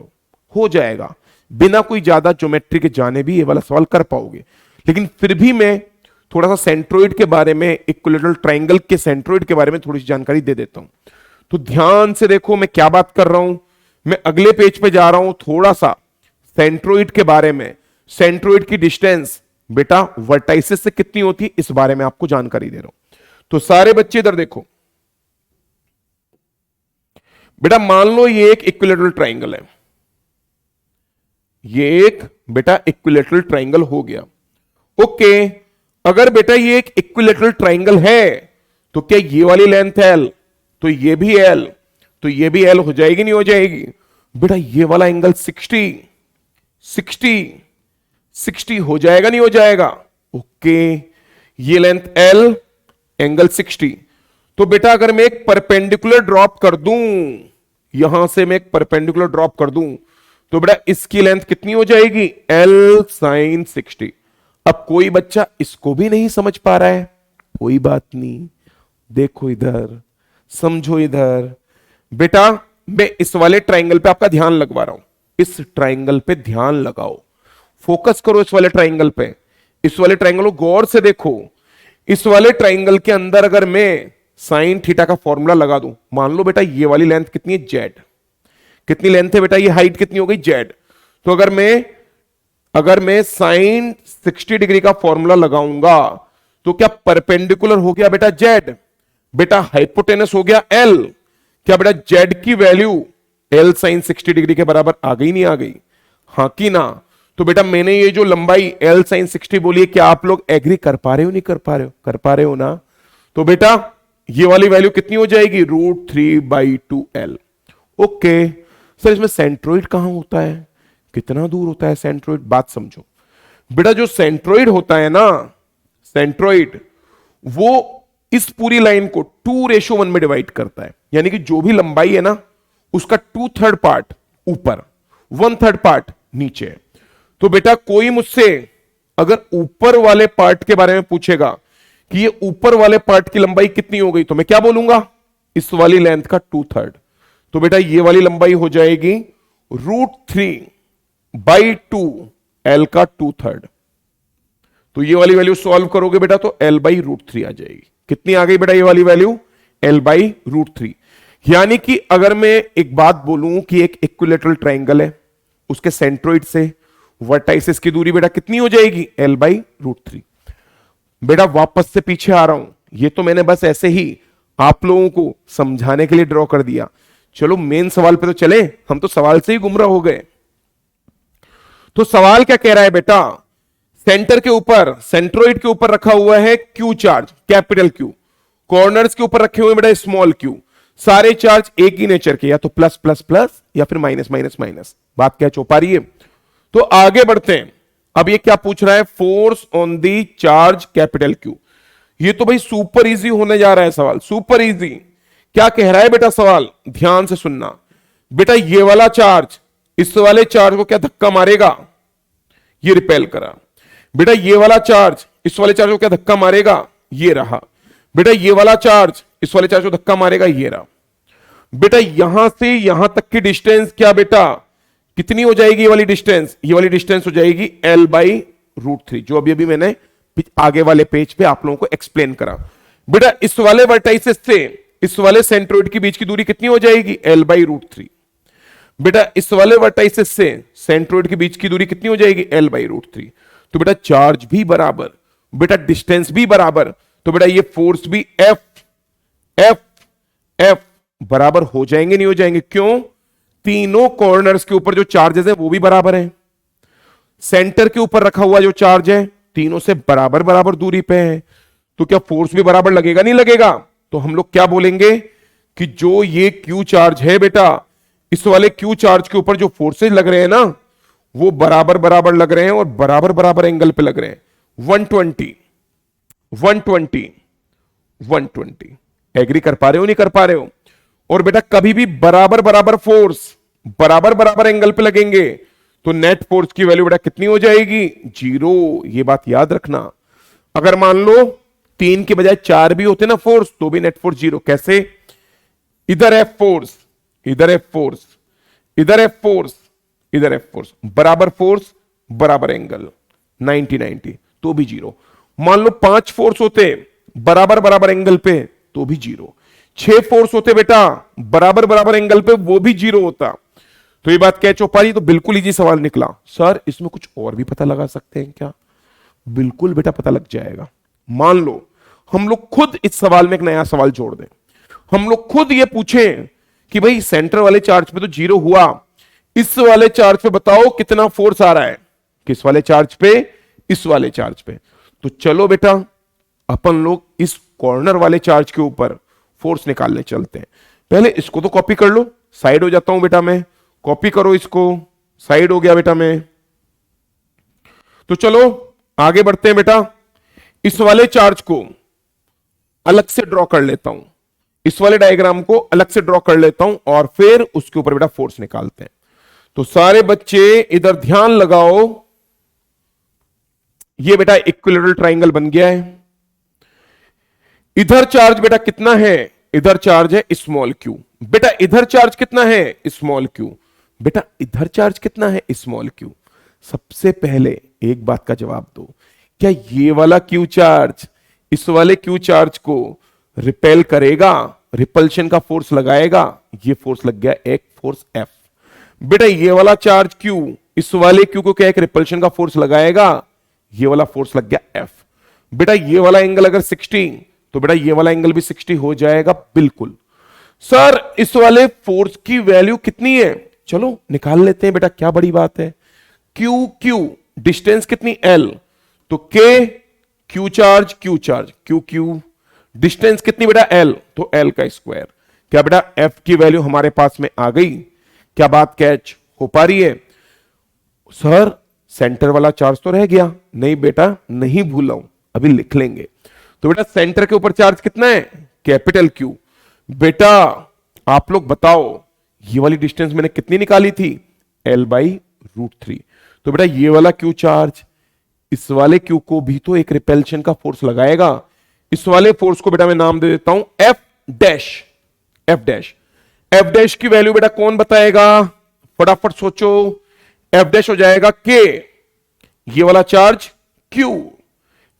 हो जाएगा, बिना कोई ज्यादा ज्योमेट्री के जाने भी ये वाला सवाल कर पाओगे। लेकिन फिर भी मैं थोड़ा सा सेंट्रोइड के बारे में, इक्विलेटरल ट्राइंगल के सेंट्रोइड के बारे में थोड़ी सी जानकारी दे देता हूं। तो ध्यान से देखो मैं क्या बात कर रहा हूं, मैं अगले पेज पे जा रहा हूं, थोड़ा सा सेंट्रोइड के बारे में, सेंट्रोइड की डिस्टेंस बेटा वर्टाइसिस से कितनी होती है इस बारे में आपको जानकारी दे रहा हूं। तो सारे बच्चे इधर देखो बेटा, मान लो ये एक इक्विलेटरल ट्राइंगल है, ये एक बेटा इक्विलेटरल ट्राइंगल हो गया। ओके, अगर बेटा ये एक इक्विलेटरल ट्राइंगल है तो क्या ये वाली लेंथ एल, तो ये भी एल, तो ये भी एल हो जाएगी नहीं हो जाएगी बेटा, ये वाला एंगल 60 हो जाएगा नहीं हो जाएगा। ओके, ये लेंथ एल, एंगल 60। तो बेटा अगर मैं एक परपेंडिकुलर ड्रॉप कर दूं, यहां से मैं एक परपेंडिकुलर ड्रॉप कर दूं, तो बेटा इसकी लेंथ कितनी हो जाएगी एल साइन 60। अब कोई बच्चा इसको भी नहीं समझ पा रहा है, कोई बात नहीं, देखो इधर, समझो इधर। बेटा मैं इस वाले ट्राइंगल पे आपका ध्यान लगवा रहा हूं, इस ट्राइंगल पे ध्यान लगाओ, फोकस करो इस वाले ट्राइंगल पे, इस वाले ट्राइंगल को गौर से देखो। इस वाले ट्राइंगल के अंदर अगर मैं साइन थीटा का फॉर्मूला लगा दूं, मान लो बेटा ये वाली लेंथ कितनी है जेड, कितनी लेंथ है बेटा, ये हाइट कितनी हो गई जेड। तो अगर मैं साइन 60 डिग्री का फॉर्मूला लगाऊंगा तो क्या परपेंडिकुलर हो गया बेटा जेड, बेटा हाइपोटेनस हो गया एल, क्या बेटा जेड की वैल्यू एल साइन 60 डिग्री के बराबर आ गई नहीं आ गई, हां कि ना। तो बेटा मैंने ये जो लंबाई एल साइन 60 बोली है, क्या आप लोग एग्री कर पा रहे हो नहीं कर पा रहे हो, कर पा रहे हो ना। तो बेटा ये वाली वैल्यू कितनी हो जाएगी, √3/2l। ओके सर, इसमें सेंट्रोइड कहां होता है, कितना दूर होता है सेंट्रोइड, बात समझो बेटा। जो सेंट्रोइड होता है ना, सेंट्रोइड वो इस पूरी लाइन को 2:1 में डिवाइड करता है, यानी कि जो भी लंबाई है ना उसका 2/3 पार्ट ऊपर, 1/3 पार्ट नीचे। तो बेटा कोई मुझसे अगर ऊपर वाले पार्ट के बारे में पूछेगा कि ये ऊपर वाले पार्ट की लंबाई कितनी हो गई, तो मैं क्या बोलूंगा, इस वाली लेंथ का 2/3। तो बेटा ये वाली लंबाई हो जाएगी √3/2l का 2/3। तो ये वाली वैल्यू सॉल्व करोगे बेटा तो l/√3 आ जाएगी। कितनी आ गई बेटा ये वाली वैल्यू, l/√3। यानी कि अगर मैं एक बात बोलूं कि एक इक्विलैटरल ट्रायंगल है, उसके सेंट्रोइड से वर्टाइसिस की दूरी बेटा कितनी हो जाएगी, l/√3। बेटा वापस से पीछे आ रहा हूं, ये तो मैंने बस ऐसे ही आप लोगों को समझाने के लिए ड्रॉ कर दिया। चलो मेन सवाल पे तो चले, हम तो सवाल से ही गुमराह हो गए। तो सवाल क्या कह रहा है बेटा, सेंटर के ऊपर, सेंट्रोइड के ऊपर रखा हुआ है Q charge, capital Q, corners के ऊपर रखे हुए बेटा स्मॉल क्यू, सारे चार्ज एक ही नेचर के, या तो प्लस प्लस प्लस या फिर माइनस माइनस माइनस। बात क्या चौपा रही है। तो आगे बढ़ते हैं। अब ये क्या पूछ रहा है, force on the charge capital Q. ये तो भाई सुपर इजी होने जा रहा है सवाल, सुपर इजी। क्या कह रहा है बेटा सवाल, ध्यान से सुनना बेटा। ये वाला चार्ज इस वाले चार्ज को क्या धक्का मारेगा, ये रिपेल करा। बेटा ये वाला चार्ज इस वाले चार्ज को क्या धक्का मारेगा, ये रहा। बेटा ये वाला चार्ज इस वाले चार्ज को धक्का मारेगा, ये रहा। बेटा यहां से यहां तक की डिस्टेंस क्या बेटा, कितनी हो जाएगी ये वाली डिस्टेंस, ये वाली डिस्टेंस हो जाएगी l/√3, जो अभी अभी मैंने आगे वाले पेज पे आप लोगों को एक्सप्लेन करा। बेटा इस वाले वर्टाइसिस से इस वाले सेंट्रोइड के बीच की दूरी कितनी हो जाएगी, l/√3। बेटा इस वाले वर्टाइसिस से सेंट्रोइड के बीच की दूरी कितनी हो जाएगी, l/√3। तो बेटा चार्ज भी बराबर, बेटा डिस्टेंस भी बराबर, तो बेटा ये फोर्स भी F F F बराबर हो जाएंगे, नहीं हो जाएंगे, क्यों, तीनों कॉर्नर्स के ऊपर जो चार्जेस है वो भी बराबर है, सेंटर के ऊपर रखा हुआ जो चार्ज है तीनों से बराबर बराबर दूरी पे है, तो क्या फोर्स भी बराबर लगेगा, नहीं लगेगा। तो हम लोग क्या बोलेंगे कि जो ये क्यू चार्ज है बेटा, इस वाले क्यू चार्ज के ऊपर जो फोर्सेज लग रहे हैं ना वो बराबर बराबर लग रहे हैं और बराबर बराबर एंगल पे लग रहे हैं। 120 120 120 एग्री कर पा रहे हो, नहीं कर पा रहे हो। और बेटा कभी भी बराबर बराबर फोर्स बराबर बराबर एंगल पे लगेंगे तो नेट फोर्स की वैल्यू बेटा कितनी हो जाएगी, 0। ये बात याद रखना। अगर मान लो 3 के बजाय 4 भी होते ना फोर्स, तो भी नेट फोर्स 0। कैसे, इधर F फोर्स, इधर F फोर्स, इधर F फोर्स, इधर F फोर्स, बराबर एंगल 90-90, तो भी 0। मान लो 5 फोर्स होते बराबर बराबर एंगल पे, तो भी 0। 6 फोर्स होते बेटा बराबर बराबर एंगल पे, वो भी 0 होता। तो ये बात कैच हो पा रही, तो बिल्कुल इजी सवाल निकला। सर इसमें कुछ और भी पता लगा सकते हैं क्या, बिल्कुल बेटा पता लग जाएगा। मान लो हम लोग खुद इस सवाल में एक नया सवाल जोड़ दें, हम लोग खुद ये पूछें कि भाई सेंटर वाले चार्ज पे तो 0 हुआ, इस वाले चार्ज पे बताओ कितना फोर्स आ रहा है, किस वाले चार्ज पे, इस वाले चार्ज पे। तो चलो बेटा अपन लोग इस कॉर्नर वाले चार्ज के ऊपर फोर्स निकालने चलते हैं। पहले इसको तो कॉपी कर लो, साइड हो जाता हूं बेटा मैं, कॉपी करो इसको, साइड हो गया बेटा मैं। तो चलो आगे बढ़ते हैं बेटा। इस वाले चार्ज को अलग से ड्रॉ कर लेता हूं, इस वाले डायग्राम को अलग से ड्रॉ कर लेता हूं और फिर उसके ऊपर बेटा फोर्स निकालते हैं। तो सारे बच्चे इधर ध्यान लगाओ, ये बेटा इक्विलैटरल ट्रायंगल बन गया है। इधर चार्ज बेटा कितना है, इधर चार्ज है स्मॉल क्यू। बेटा इधर चार्ज कितना है, स्मॉल क्यू। बेटा इधर चार्ज कितना है, स्मॉल क्यू। सबसे पहले एक बात का जवाब दो, क्या ये वाला क्यू चार्ज इस वाले क्यू चार्ज को रिपेल करेगा, रिपल्शन का फोर्स लगाएगा? ये फोर्स लग गया एक फोर्स F। बेटा ये वाला चार्ज क्यू इस वाले क्यू को क्या एक रिपल्शन का फोर्स लगाएगा? ये वाला फोर्स लग गया F। बेटा ये वाला एंगल अगर 60 तो बेटा ये वाला एंगल भी 60 हो जाएगा। बिल्कुल सर इस वाले फोर्स की वैल्यू कितनी है, चलो निकाल लेते हैं बेटा, क्या बड़ी बात है। क्यू क्यू डिस्टेंस कितनी L, तो K Q charge Q charge Q Q, distance कितनी बेटा एल, तो एल का स्क्वायर। क्या बेटा एफ की वैल्यू हमारे पास में आ गई? क्या बात कैच हो पा रही है? सर सेंटर वाला चार्ज तो रह गया। नहीं बेटा, नहीं भूला हूं, अभी लिख लेंगे। तो बेटा सेंटर के ऊपर चार्ज कितना है? Capital Q. बेटा आप लोग बताओ, ये वाली डिस्टेंस मैंने कितनी निकाली थी? L/√3। तो बेटा ये वाला क्यू चार्ज इस वाले क्यू को भी तो एक रिपेल्शन का फोर्स लगाएगा। इस वाले फोर्स को बेटा मैं नाम दे देता हूं F dash. F dash, F dash की वैल्यू बेटा कौन बताएगा? फटाफट सोचो। एफ डैश हो जाएगा के, ये वाला चार्ज क्यू,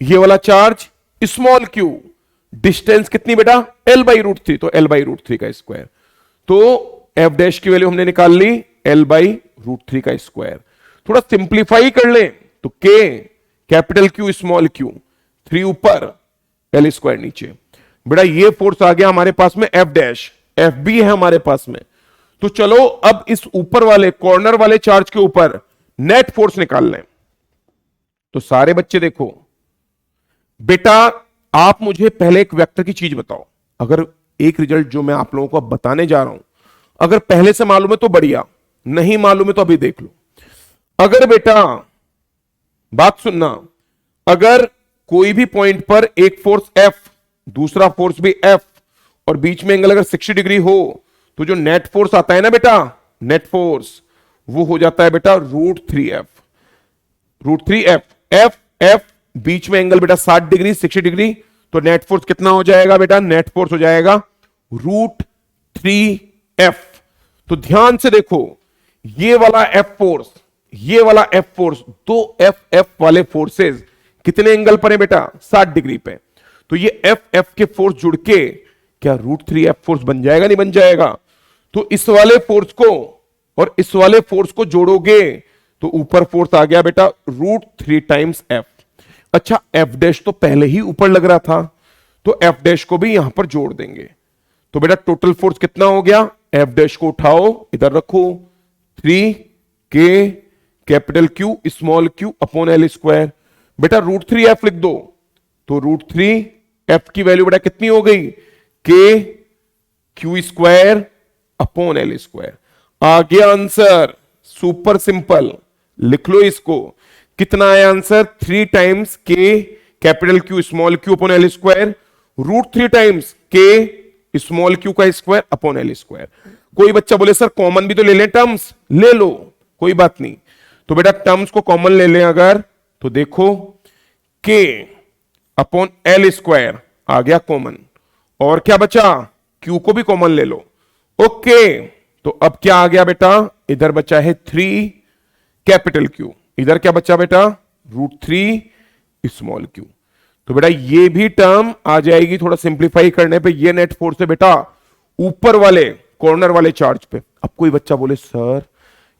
ये वाला चार्ज स्मॉल क्यू। डिस्टेंस कितनी बेटा? L/√3, तो L/√3 का स्क्वायर। तो एफ डैश की वैल्यू हमने निकाल ली L/√3 का स्क्वायर। थोड़ा सिंप्लीफाई कर ले तो के कैपिटल क्यू स्मॉल क्यू, 3 ऊपर L स्क्वायर नीचे। बेटा ये फोर्स आ गया हमारे पास में एफ डैश, एफ भी है हमारे पास में। तो चलो अब इस ऊपर वाले कॉर्नर वाले चार्ज के ऊपर नेट फोर्स निकाल लें। तो सारे बच्चे देखो बेटा, आप मुझे पहले एक वेक्टर की चीज बताओ। अगर एक रिजल्ट जो मैं आप लोगों को अब बताने जा रहा हूं, अगर पहले से मालूम है तो बढ़िया, नहीं मालूम है तो अभी देख लो। अगर बेटा बात सुनना, अगर कोई भी पॉइंट पर एक फोर्स F, दूसरा फोर्स भी F, और बीच में एंगल अगर 60 डिग्री हो, तो जो नेट फोर्स आता है ना बेटा, नेट फोर्स वो हो जाता है बेटा √3F। √3F, F F बीच में एंगल बेटा 60 डिग्री 60 डिग्री, तो नेट फोर्स कितना हो जाएगा बेटा? नेट फोर्स हो जाएगा √3F। तो ध्यान से देखो, ये वाला F फोर्स, ये वाला F फोर्स, दो F वाले फोर्सेस कितने एंगल पर है बेटा? 60 डिग्री पे। तो ये F के फोर्स जुड़ के क्या √3F फोर्स बन जाएगा? नहीं बन जाएगा? तो इस वाले फोर्स को और इस वाले फोर्स को जोड़ोगे तो ऊपर फोर्स आ गया बेटा √3 टाइम्स F। अच्छा F डैश तो पहले ही ऊपर लग रहा था, तो F डैश को भी यहां पर जोड़ देंगे। तो बेटा टोटल फोर्स कितना हो गया? F डैश को उठाओ, इधर रखो, 3K capital q small q upon L square. बेटा √3F लिख दो, तो √3F की वैल्यू बेटा कितनी हो गई? K q square upon L square. आ गया आंसर, सुपर सिंपल, लिख लो इसको। कितना आया answer? 3 times K capital q small q upon L square, √3 times K small q का स्क्वायर अपॉन L स्क्वायर। कोई बच्चा बोले सर कॉमन भी तो ले लें टर्म्स, ले लो कोई बात नहीं। तो बेटा टर्म्स को कॉमन ले लें अगर, तो देखो K अपॉन L स्क्वायर आ गया कॉमन, और क्या बचा? Q को भी कॉमन ले लो। ओके, तो अब क्या आ गया बेटा? इधर बचा है 3 कैपिटल क्यू, इधर क्या बचा बेटा? √3 स्मॉल क्यू। तो बेटा ये भी टर्म आ जाएगी थोड़ा सिंप्लीफाई करने पे। ये नेट फोर्स है बेटा ऊपर वाले कॉर्नर वाले चार्ज पे। अब कोई बच्चा बोले सर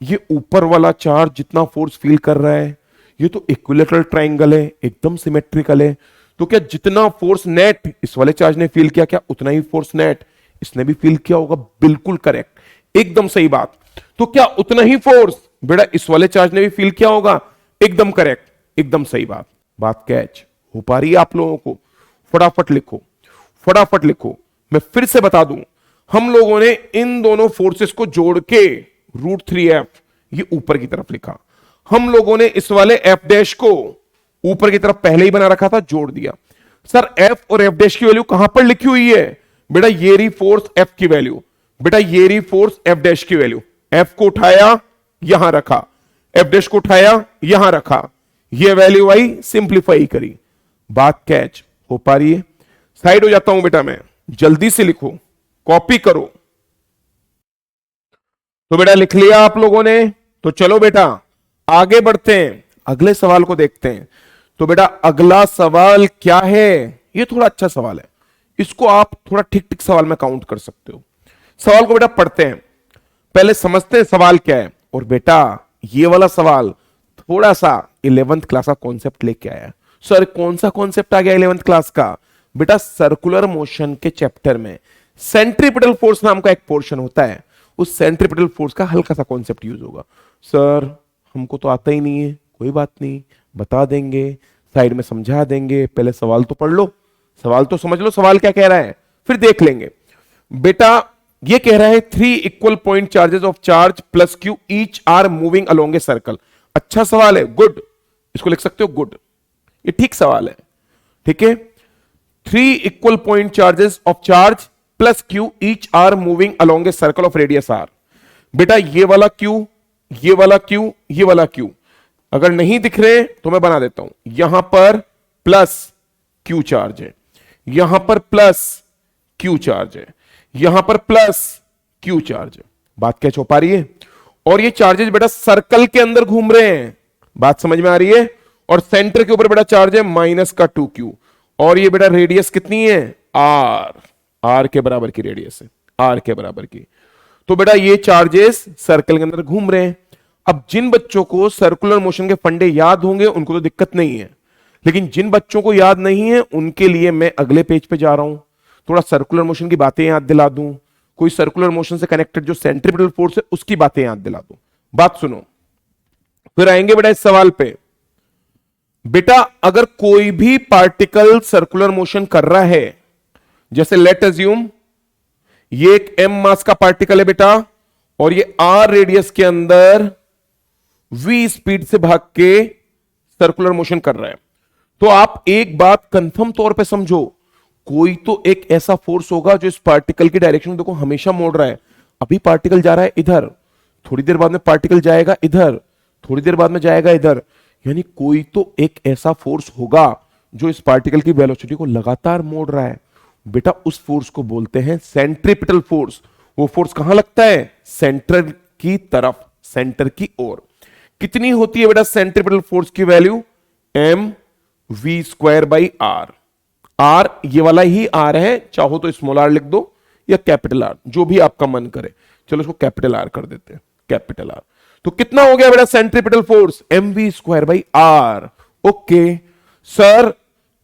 ये ऊपर वाला चार्ज जितना फोर्स फील कर रहा है, ये तो इक्विलेटरल ट्राइंगल है, एकदम सिमेट्रिकल है, तो क्या जितना फोर्स नेट इस वाले चार्ज ने फील किया, क्या उतना ही फोर्स नेट इसने भी फील किया होगा? बिल्कुल करेक्ट, एकदम सही बात। तो क्या उतना ही फोर्स बेटा इस वाले चार्ज ने भी फील किया होगा? एकदम करेक्ट, एकदम सही बात। बात कैच हो पा रही है आप लोगों को? फटाफट लिखो, फटाफट लिखो। मैं फिर से बता दूं, हम लोगों ने इन दोनों फोर्सेस को जोड़ के √3F ये ऊपर की तरफ लिखा। हम लोगों ने इस वाले F डैश को ऊपर की तरफ पहले ही बना रखा था, जोड़ दिया। सर F और F डैश की वैल्यू कहां पर लिखी हुई है? बेटा ये रही फोर्स F की वैल्यू, बेटा ये रही फोर्स F डैश की वैल्यू। F को उठाया यहां रखा, F डैश को उठाया यहां रखा, ये वैल्यू आई, सिंप्लीफाई करी। बात कैच हो पा रही है? साइड हो जाता हूं बेटा मैं, जल्दी से लिखो, कॉपी करो। तो बेटा लिख लिया आप लोगों ने? तो चलो बेटा आगे बढ़ते हैं, अगले सवाल को देखते हैं। तो बेटा अगला सवाल क्या है? ये थोड़ा अच्छा सवाल है, इसको आप थोड़ा ठीक ठीक सवाल में काउंट कर सकते हो। सवाल को बेटा पढ़ते हैं, पहले समझते हैं सवाल क्या है। और बेटा ये वाला सवाल थोड़ा सा 11th क्लास का कॉन्सेप्ट लेके आया। सर कौन सा कॉन्सेप्ट आ गया 11th क्लास का? बेटा सर्कुलर मोशन के चैप्टर में सेंट्रीपिटल फोर्स नाम का एक पोर्शन होता है, उस सेंट्रीपिटल फोर्स का हल्का सा कॉन्सेप्ट यूज होगा। सर हमको तो आता ही नहीं है, कोई बात नहीं, बता देंगे, साइड में समझा देंगे, पहले सवाल तो पढ़ लो, सवाल तो समझ लो सवाल क्या कह रहा है, फिर देख लेंगे। बेटा ये कह रहा है 3 equal point charges of charge plus Q each are moving along a circle. अच्छा सवाल है, गुड, इसको लिख सकते हो गुड, ये ठीक सवाल है। ठीक है, 3 equal point charges of charge plus Q each are moving along a circle of radius R. बेटा ये वाला क्यू, ये वाला क्यू, ये वाला क्यू अगर नहीं दिख रहे तो मैं बना देता हूं। यहां पर प्लस क्यू चार्ज है, यहां पर प्लस क्यू चार्ज है, यहां पर प्लस क्यू चार्ज है। बात क्या छुपा रही है? और ये चार्जेस बेटा सर्कल के अंदर घूम रहे हैं, बात समझ में आ रही है? और सेंटर के ऊपर बेटा चार्ज है माइनस का 2q, और ये बेटा रेडियस कितनी है? आर, आर के बराबर की रेडियस है, आर के बराबर की। तो बेटा ये चार्जेस सर्कल के अंदर घूम रहे हैं। अब जिन बच्चों को सर्कुलर मोशन के फंडे याद होंगे उनको तो दिक्कत नहीं है, लेकिन जिन बच्चों को याद नहीं है उनके लिए मैं अगले पेज पे जा रहा हूं, थोड़ा सर्कुलर मोशन की बातें याद दिला दूं, कोई सर्कुलर मोशन से कनेक्टेड जो सेंट्रीपिटल फोर्स है उसकी बातें याद दिला दूं। बात सुनो, फिर आएंगे बेटा इस सवाल पे। बेटा अगर कोई भी पार्टिकल सर्कुलर मोशन कर रहा है, जैसे लेट अज्यूम ये एक m मास का पार्टिकल है बेटा, और ये r रेडियस के अंदर v स्पीड से भाग के सर्कुलर मोशन कर रहा है, तो आप एक बात कंफर्म तौर पे समझो, कोई तो एक ऐसा फोर्स होगा जो इस पार्टिकल की डायरेक्शन में देखो हमेशा मोड़ रहा है। अभी पार्टिकल जा रहा है इधर, थोड़ी देर बाद में पार्टिकल जाएगा इधर, थोड़ी देर बाद में जाएगा इधर, यानी कोई तो एक ऐसा फोर्स होगा जो इस पार्टिकल की वेलोसिटी को लगातार मोड़ रहा है। बेटा उस फोर्स को बोलते हैं सेंट्रीपिटल फोर्स। वो फोर्स कहां लगता है? सेंटर की तरफ, सेंटर की ओर। कितनी होती है बेटा सेंट्रीपिटल फोर्स की value? M V square by R. R ये वाला ही आर है, चाहो तो स्मॉल आर लिख दो या कैपिटल आर, जो भी आपका मन करे। चलो इसको कैपिटल आर कर देते हैं, कैपिटल आर। तो कितना हो गया बेटा centripetal force? M V square by R. Okay sir,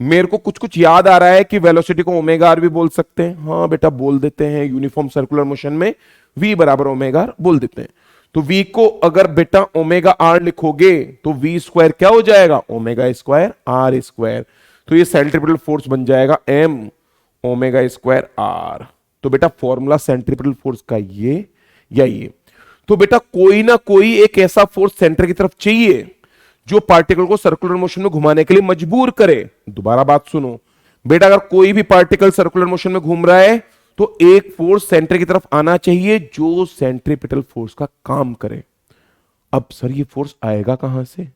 मेरे को कुछ कुछ याद आ रहा है कि वेलोसिटी को ओमेगा आर भी बोल सकते हैं। हाँ बेटा बोल देते हैं, यूनिफॉर्म सर्कुलर मोशन में v बराबर ओमेगा आर बोल देते हैं। तो v को अगर बेटा ओमेगा आर लिखोगे तो v स्क्वायर क्या हो जाएगा? Omega square R square. तो ये सेंट्रीपिटल फोर्स बन जाएगा m ओमेगा स्क्वायर आर। तो बेटा फॉर्मूला सेंट्रीपिटल फोर्स का ये या ये। तो बेटा कोई ना कोई एक ऐसा फोर्स सेंटर की तरफ चाहिए जो पार्टिकल को सर्कुलर मोशन में घुमाने के लिए मजबूर करे। दोबारा बात सुनो बेटा, अगर कोई भी पार्टिकल सर्कुलर मोशन में घूम रहा है तो एक फोर्स सेंटर की तरफ आना चाहिए जो सेंट्रीपिटल फोर्स का काम करे। अब सर ये फोर्स आएगा कहां से?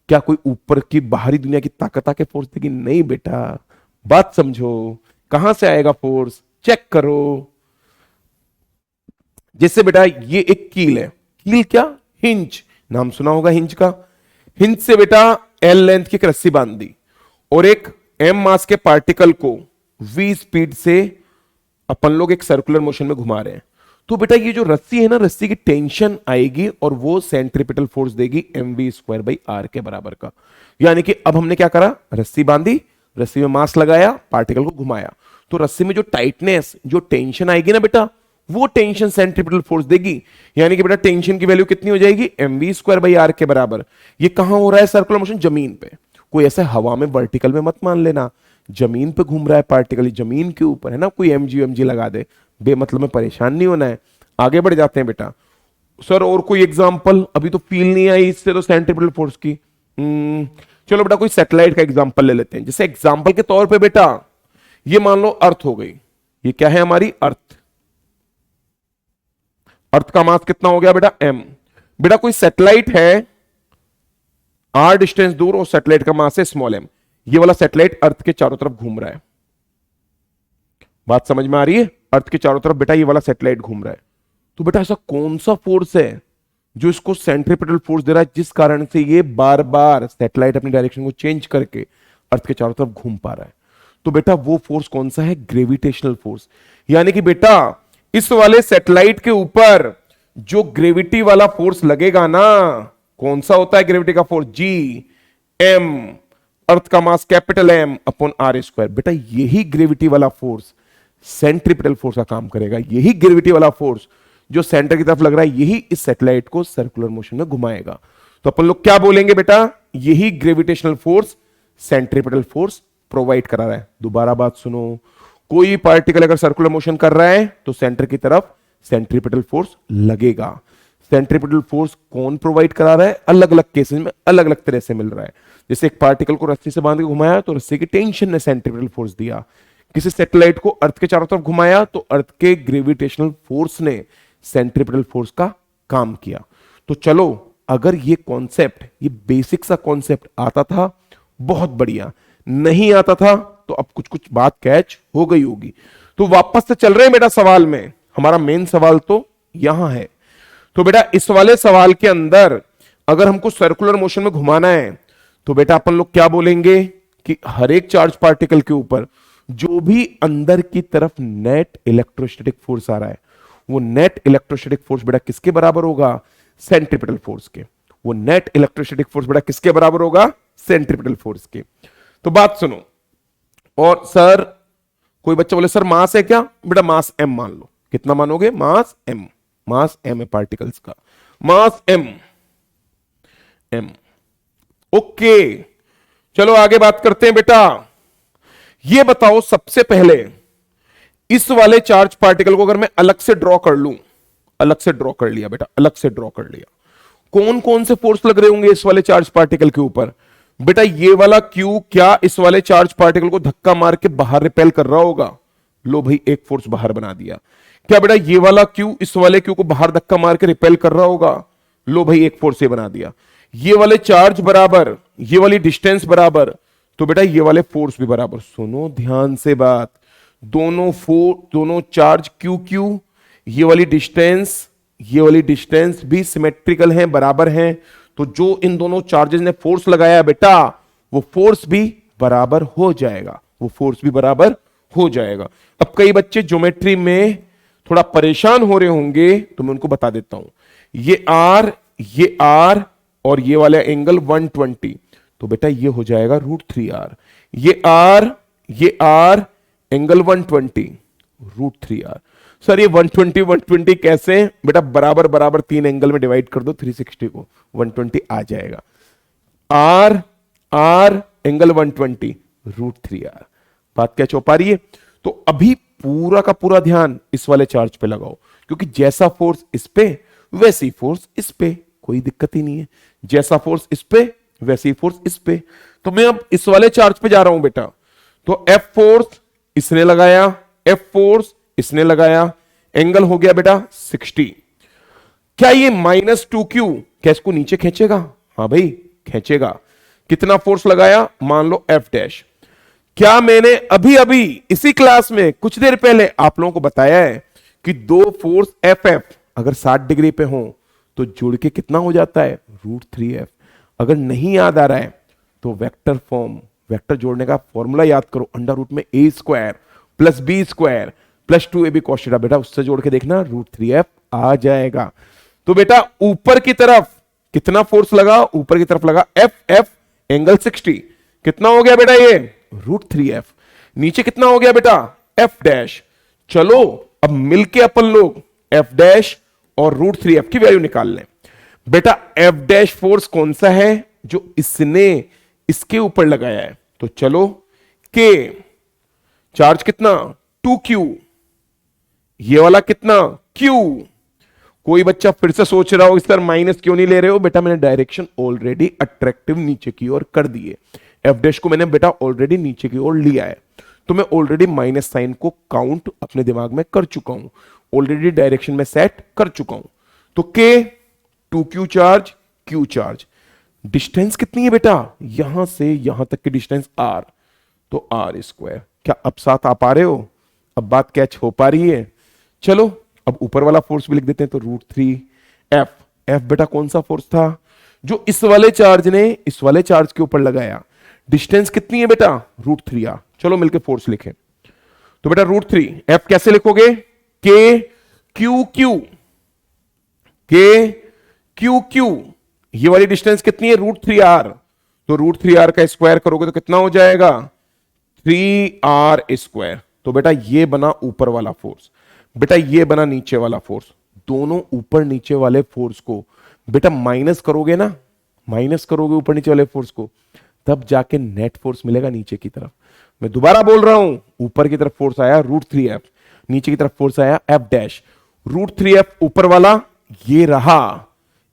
क्या कोई ऊपर की बाहरी दुनिया की ताकत आके फोर्स देगी? नहीं बेटा, बात समझो, कहां से आएगा फोर्स? चेक करो। जैसे बेटा ये एक कील है, कील क्या? हिंज, नाम सुना होगा हिंज का। हिंज से बेटा एल लेंथ की एक रस्सी बांध दी और एक एम मास के पार्टिकल को v स्पीड से अपन लोग एक सर्कुलर मोशन में घुमा रहे हैं। तो बेटा ये जो रस्सी है ना, रस्सी की टेंशन आएगी और वो सेंट्रीपिटल फोर्स देगी M V square by R के बराबर का। यानी कि अब हमने क्या करा? रस्सी बांधी, रस्सी में मास लगाया, पार्टिकल को घुमाया, तो रस्सी में जो टाइटनेस, जो टेंशन आएगी ना बेटा, वो टेंशन सेंट्रीपिटल फोर्स देगी। यानी कि बेटा टेंशन की वैल्यू कितनी हो जाएगी? M V square by R के बराबर। ये कहां हो रहा है सर्कुलर मोशन? जमीन पे। कोई ऐसे हवा में वर्टिकल में मत मान लेना, जमीन पे घूम रहा है पार्टिकल, जमीन के ऊपर है ना, कोई एमजी लगा दे, बेमतलब में परेशान नहीं होना है। आगे बढ़ जाते हैं बेटा। सर और कोई एग्जाम्पल? अभी तो फील नहीं आई इससे तो सेंट्रीपिटल फोर्स की। चलो बेटा कोई सैटेलाइट का एग्जाम्पल ले लेते हैं। जैसे एग्जाम्पल के तौर पर बेटा ये मान लो अर्थ हो गई, ये क्या है हमारी? अर्थ। अर्थ का मास कितना हो गया बेटा? m। बेटा कोई सैटेलाइट है r डिस्टेंस दूर और सैटेलाइट का मास है स्मॉल m। ये वाला सैटेलाइट अर्थ के चारों तरफ घूम रहा है। बात समझ में आ रही है? अर्थ के चारों तरफ बेटा ये वाला सैटेलाइट घूम रहा है। तो बेटा ऐसा कौन सा फोर्स है जो इसको सेंट्रीपिटल फोर्स दे रहा है जिस कारण से ये बार बार सैटेलाइट अपनी डायरेक्शन को चेंज करके अर्थ के चारों तरफ घूम पा रहा है? तो बेटा वो फोर्स कौन सा है? Gravitational force. यानी कि बेटा इस वाले सैटेलाइट के ऊपर जो ग्रेविटी वाला फोर्स लगेगा ना, कौन सा होता है ग्रेविटी का फोर्स? जी एम, अर्थ का mass capital M upon R square. बेटा यही ग्रेविटी वाला फोर्स सेंट्रीपिटल फोर्स का काम करेगा। यही ग्रेविटी वाला फोर्स जो सेंटर की तरफ लग रहा है, यही इस सैटेलाइट को सर्कुलर मोशन में घुमाएगा। तो अपन लोग क्या बोलेंगे बेटा? यही gravitational force centripetal force provide करा रहा है। दोबारा बात सुनो, कोई पार्टिकल अगर सर्कुलर मोशन कर रहा है तो सेंटर की तरफ सेंट्रीपिटल फोर्स लगेगा। सेंट्रीपिटल फोर्स कौन प्रोवाइड करा रहा है? अलग अलग केसेस में अलग अलग तरह से मिल रहा है। जैसे एक पार्टिकल को रस्सी से बांध के घुमाया तो रस्सी की टेंशन ने सेंट्रीपिटल फोर्स दिया। किसी सैटेलाइट को अर्थ के चारों तरफ घुमाया तो अर्थ के ग्रेविटेशनल फोर्स ने सेंट्रीपिटल फोर्स का काम किया। तो चलो, अगर ये कॉन्सेप्ट, ये बेसिक सा कॉन्सेप्ट आता था, बहुत बढ़िया। नहीं आता था तो अब कुछ कुछ बात कैच हो गई होगी। तो वापस से चल रहे हैं बेटा सवाल में। हमारा मेन सवाल तो यहां है। तो बेटा इस वाले सवाल के अंदर अगर हमको सर्कुलर मोशन में घुमाना है तो बेटा अपन लोग क्या बोलेंगे कि हर एक चार्ज पार्टिकल के ऊपर जो भी अंदर की तरफ नेट इलेक्ट्रोस्टैटिक फोर्स आ रहा है, वो नेट इलेक्ट्रोस्टैटिक फोर्स बेटा किसके बराबर होगा? सेंट्रीपिटल फोर्स के। वो नेट इलेक्ट्रोस्टैटिक फोर्स बेटा किसके बराबर होगा? सेंट्रीपिटल फोर्स के। तो बात सुनो, और सर कोई बच्चा बोले सर मास है क्या? बेटा मास m मान लो। कितना मानोगे? मास m। मास m है पार्टिकल्स का, मास m। ओके, चलो आगे बात करते हैं बेटा। ये बताओ सबसे पहले, इस वाले चार्ज पार्टिकल को अगर मैं अलग से ड्रॉ कर लूं, अलग से ड्रॉ कर लिया बेटा, अलग से ड्रॉ कर लिया, कौन कौन से फोर्स लग रहे होंगे इस वाले चार्ज पार्टिकल के ऊपर? बेटा ये वाला Q क्या इस वाले चार्ज पार्टिकल को धक्का मार के बाहर रिपेल कर रहा होगा? लो भाई, एक फोर्स बाहर बना दिया। क्या बेटा ये वाला Q इस वाले Q को बाहर धक्का मार के रिपेल कर रहा होगा? लो भाई, एक फोर्स ये बना दिया। ये वाले चार्ज बराबर, ये वाली डिस्टेंस बराबर, तो बेटा ये वाले फोर्स भी बराबर। सुनो ध्यान से बात, दोनों चार्ज Q Q, ये वाली डिस्टेंस भी सिमेट्रिकल हैं, बराबर हैं। तो जो इन दोनों चार्जेस ने फोर्स लगाया बेटा, वो फोर्स भी बराबर हो जाएगा, वो फोर्स भी बराबर हो जाएगा। अब कई बच्चे ज्योमेट्री में थोड़ा परेशान हो रहे होंगे तो मैं उनको बता देता हूं। ये R और ये वाला एंगल 120, तो बेटा ये हो जाएगा √3r। ये R एंगल 120 √3r। सर ये 120 कैसे? बेटा बराबर बराबर 3 एंगल में डिवाइड कर दो 360 को, 120 आ जाएगा। R angle 120 √3r। बात क्या चौपा रही है? तो अभी पूरा का पूरा ध्यान इस वाले चार्ज पे लगाओ, क्योंकि जैसा फोर्स इस पे वैसी फोर्स इस पे, कोई दिक्कत ही नहीं है। जैसा फोर्स इस पे वैसी फोर्स इस पे। तो मैं अब इस वाले चार्ज पे जा रहा हूं बेटा, तो F फोर्स इसने लगाया, F फोर्स इसने लगाया, एंगल हो गया बेटा 60। क्या ये -2Q क्या इसको नीचे खींचेगा? हाँ भाई खींचेगा। कितना फोर्स लगाया? मान लो F डैश। क्या मैंने अभी अभी इसी क्लास में कुछ देर पहले आप लोगों को बताया है कि दो फोर्स FF अगर 60 डिग्री पे हो तो जुड़ के कितना हो जाता है? √3f। अगर नहीं याद आ रहा है तो वेक्टर फॉर्म, वेक्टर जोड़ने का फॉर्मूला याद करो, अंडर रूट में a² + b² + 2ab cos θ। बेटा उससे जोड़ के देखना, √3f आ जाएगा। तो बेटा ऊपर की तरफ कितना फोर्स लगा? ऊपर की तरफ लगा FF एंगल 60। कितना हो गया बेटा ये? √3f। नीचे कितना हो गया बेटा? F dash. चलो अब मिलके अपन लोग F डैश और √3f की वैल्यू निकाल लें। बेटा F डैश फोर्स कौन सा है? जो इसने इसके ऊपर लगाया है। तो चलो, K चार्ज कितना? 2Q। ये वाला कितना? Q। कोई बच्चा फिर से सोच रहा हो सर माइनस क्यों नहीं ले रहे हो? बेटा मैंने डायरेक्शन ऑलरेडी अट्रैक्टिव नीचे की ओर कर दी है। F डैश को मैंने बेटा ऑलरेडी नीचे की ओर लिया है, तो मैं ऑलरेडी माइनस साइन को काउंट अपने दिमाग में कर चुका हूं, ऑलरेडी डायरेक्शन में सेट कर चुका हूं। तो K 2Q charge, Q charge. Distance कितनी है बेटा? यहां से यहां तक की डिस्टेंस R, तो R²। क्या अब साथ आ पा रहे हो? अब बात कैच हो पा रही है? चलो अब ऊपर वाला फोर्स भी लिख देते हैं। तो √3f। F बेटा कौन सा फोर्स था? जो इस वाले चार्ज ने इस वाले चार्ज के ऊपर लगाया। डिस्टेंस कितनी है बेटा? √3r। चलो मिलके फोर्स लिखें। तो बेटा √3 F कैसे लिखोगे? K Q Q, K Q Q। ये वाली डिस्टेंस कितनी है? √3r। तो √3r का स्क्वायर करोगे तो कितना हो जाएगा? 3r²। तो बेटा ये बना ऊपर वाला फोर्स, बेटा ये बना नीचे वाला फोर्स। दोनों ऊपर नीचे वाले फोर्स को बेटा माइनस करोगे ना, माइनस करोगे ऊपर नीचे वाले फोर्स को, तब जाके नेट फोर्स मिलेगा नीचे की तरफ। मैं दोबारा बोल रहा हूं, ऊपर की तरफ फोर्स आया √3F, नीचे की तरफ फोर्स आया F'। √3F ऊपर वाला ये रहा,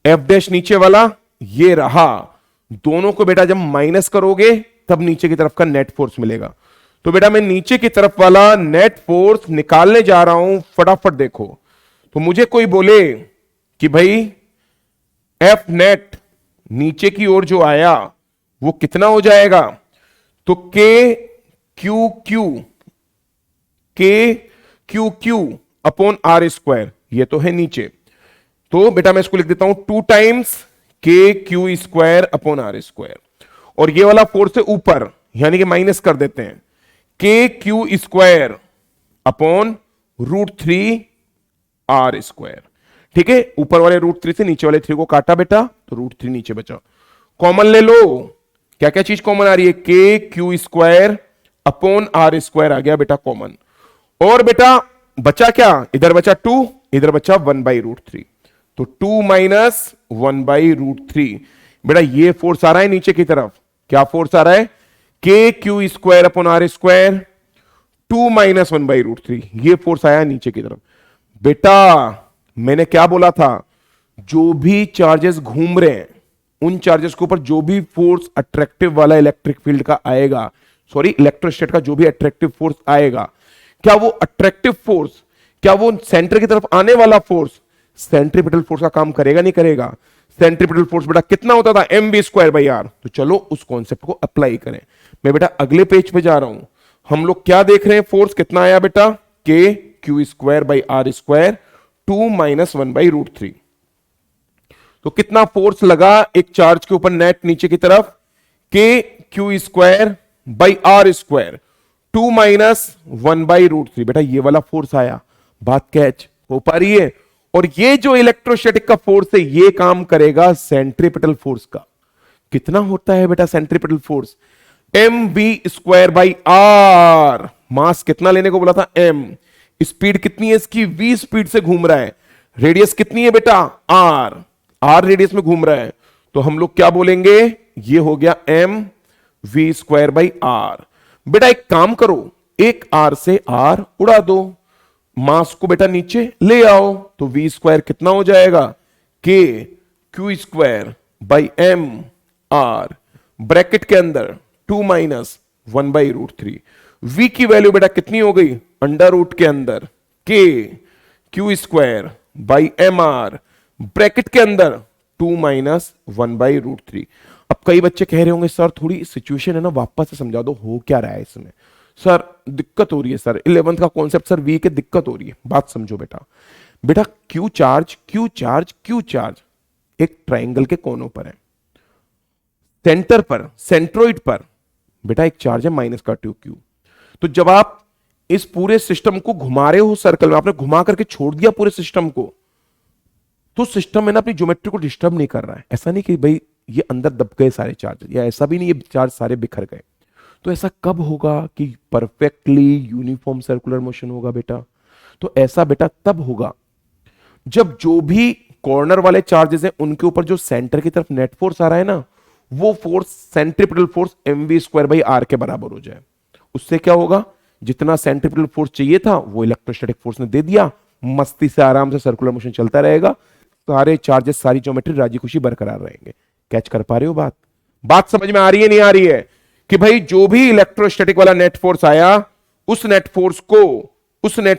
F' नीचे वाला ये रहा। दोनों को बेटा जब माइनस करोगे तब नीचे की तरफ का नेट फोर्स मिलेगा। तो बेटा मैं नीचे की तरफ वाला नेट फोर्स निकालने जा रहा हूं, फटाफट देखो। तो मुझे कोई बोले कि भाई F नेट नीचे की ओर जो आया वो कितना हो जाएगा, तो KQQ अपॉन R², ये तो है नीचे। तो बेटा मैं इसको लिख देता हूं 2 टाइम्स KQ² अपॉन R²। और ये वाला फोर्स से ऊपर, यानी कि माइनस कर देते हैं, KQ² अपॉन √3R²। ठीक है, ऊपर वाले √3 से नीचे वाले 3 को काटा बेटा, तो √3 नीचे बचा। कॉमन ले लो, क्या क्या चीज कॉमन आ रही है, KQ² अपॉन R² आ गया बेटा कॉमन। और बेटा बचा क्या, इधर बचा 2, इधर बचा 1/√3, तो 2 माइनस 1/√3। बेटा ये फोर्स आ रहा है नीचे की तरफ, क्या फोर्स आ रहा है, KQ² अपॉन R², 2 माइनस 1/√3, ये फोर्स आया नीचे की तरफ। बेटा मैंने क्या बोला था, जो भी चार्जेस घूम रहे हैं उन चार्जेस के ऊपर जो भी फोर्स अट्रैक्टिव वाला इलेक्ट्रिक फील्ड का आएगा, सॉरी इलेक्ट्रोस्टैट का जो भी अट्रैक्टिव फोर्स आएगा, क्या वो अट्रैक्टिव फोर्स, क्या वो सेंटर की तरफ आने वाला फोर्स सेंट्रीपिटल फोर्स का काम करेगा नहीं करेगा। सेंट्रीपिटल फोर्स बेटा कितना होता था, mv²/r। तो चलो उस कॉन्सेप्ट को अप्लाई करें। मैं बेटा अगले पेज पे जा रहा हूं, हम लोग क्या देख रहे हैं, फोर्स कितना आया बेटा, KQ²/R², 2 माइनस 1/√3। तो कितना फोर्स लगा एक चार्ज के ऊपर नेट नीचे की तरफ, KQ²/R², 2 माइनस 1/√3। बेटा ये वाला फोर्स आया, बात कैच हो पा रही है। और ये जो इलेक्ट्रोस्टैटिक का फोर्स है ये काम करेगा सेंट्रीपिटल फोर्स का। कितना होता है बेटा सेंट्रीपिटल फोर्स, mv²/r। मास कितना लेने को बोला था, m। स्पीड कितनी है इसकी, v स्पीड से घूम रहा है। रेडियस कितनी है बेटा, r रेडियस में घूम रहा है। तो हम लोग क्या बोलेंगे, ये हो गया mv²/r। बेटा एक काम करो, एक r से r उड़ा दो, मास को बेटा नीचे ले आओ, तो v² कितना हो जाएगा, KQ²/m/r, ब्रैकेट के अंदर 2 माइनस 1/√3। v की वैल्यू बेटा कितनी हो गई, अंडर रूट के अंदर KQ²/mr, ब्रैकेट के अंदर 2 माइनस 1/√3। अब कई बच्चे कह रहे होंगे सर थोड़ी सिचुएशन है ना, वापस से समझा दो, हो क्या रहा है इसमें, सर दिक्कत हो रही है सर, 11th का कॉन्सेप्ट सर वी के दिक्कत हो रही है। बात समझो बेटा, बेटा क्यू चार्ज एक ट्राइंगल के कोनों पर है, सेंटर पर सेंट्रोइड पर बेटा एक चार्ज है -2q। तो जब आप इस पूरे सिस्टम को घुमा रहे हो सर्कल में, आपने घुमा करके छोड़ दिया पूरे सिस्टम को, तो सिस्टम में ना अपनी ज्योमेट्री को डिस्टर्ब नहीं कर रहा है। ऐसा नहीं कि भाई ये अंदर दब गए सारे चार्ज, या ऐसा भी नहीं ये चार्ज सारे बिखर गए। तो ऐसा कब होगा कि परफेक्टली यूनिफॉर्म सर्कुलर मोशन होगा बेटा, तो ऐसा बेटा तब होगा जब जो भी कॉर्नर वाले चार्जेस हैं उनके ऊपर जो सेंटर की तरफ नेट फोर्स आ रहा है ना, वो फोर्स सेंट्रीपिटल फोर्स mv²/r के बराबर हो जाए। उससे क्या होगा, जितना सेंट्रीपिटल फोर्स चाहिए था वो इलेक्ट्रोस्टैटिक फोर्स ने दे दिया, मस्ती से आराम से सर्कुलर मोशन चलता रहेगा, सारे चार्जेस सारी ज्योमेट्री राजी खुशी बरकरार रहेंगे। कैच कर पा रहे हो बात समझ में आ रही है नहीं आ रही है, कि भाई जो भी इलेक्ट्रोस्टैटिक वाला नेट फोर्स आया उस नेट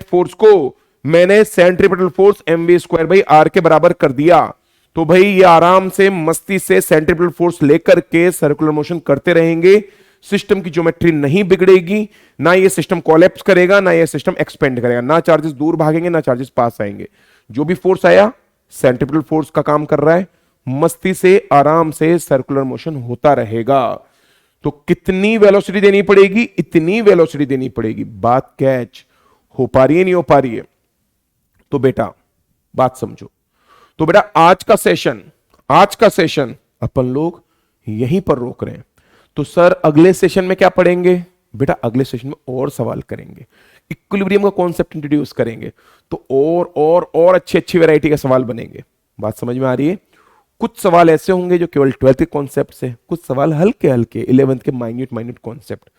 फोर्स को मैंने सेंट्रीपिटल फोर्स mv²/r के बराबर कर दिया। तो भाई ये आराम से मस्ती से सेंट्रीपिटल फोर्स लेकर के सर्कुलर मोशन करते रहेंगे, सिस्टम की ज्योमेट्री नहीं बिगड़ेगी, ना ये सिस्टम कोलैप्स करेगा, ना ये सिस्टम एक्सपेंड करेगा, ना चार्जेस दूर भागेंगे ना चार्जेस पास आएंगे। जो भी फोर्स आया सेंट्रीपिटल फोर्स का काम कर रहा है, मस्ती से आराम से सर्कुलर मोशन होता रहेगा। तो कितनी वेलोसिटी देनी पड़ेगी, इतनी वेलोसिटी देनी पड़ेगी। बात कैच हो पा रही है नहीं हो पा रही है, तो बेटा बात समझो। तो बेटा आज का सेशन अपन लोग यहीं पर रोक रहे हैं। तो सर अगले सेशन में क्या पढ़ेंगे बेटा, अगले सेशन में और सवाल करेंगे, इक्विलिब्रियम का कॉन्सेप्ट इंट्रोड्यूस करेंगे, तो और अच्छी वैरायटी के सवाल बनेंगे। बात समझ में आ रही है। कुछ सवाल ऐसे होंगे जो केवल 12th के कॉन्सेप्ट से, कुछ सवाल हल्के हल्के 11th के माइन्यूट कॉन्सेप्ट।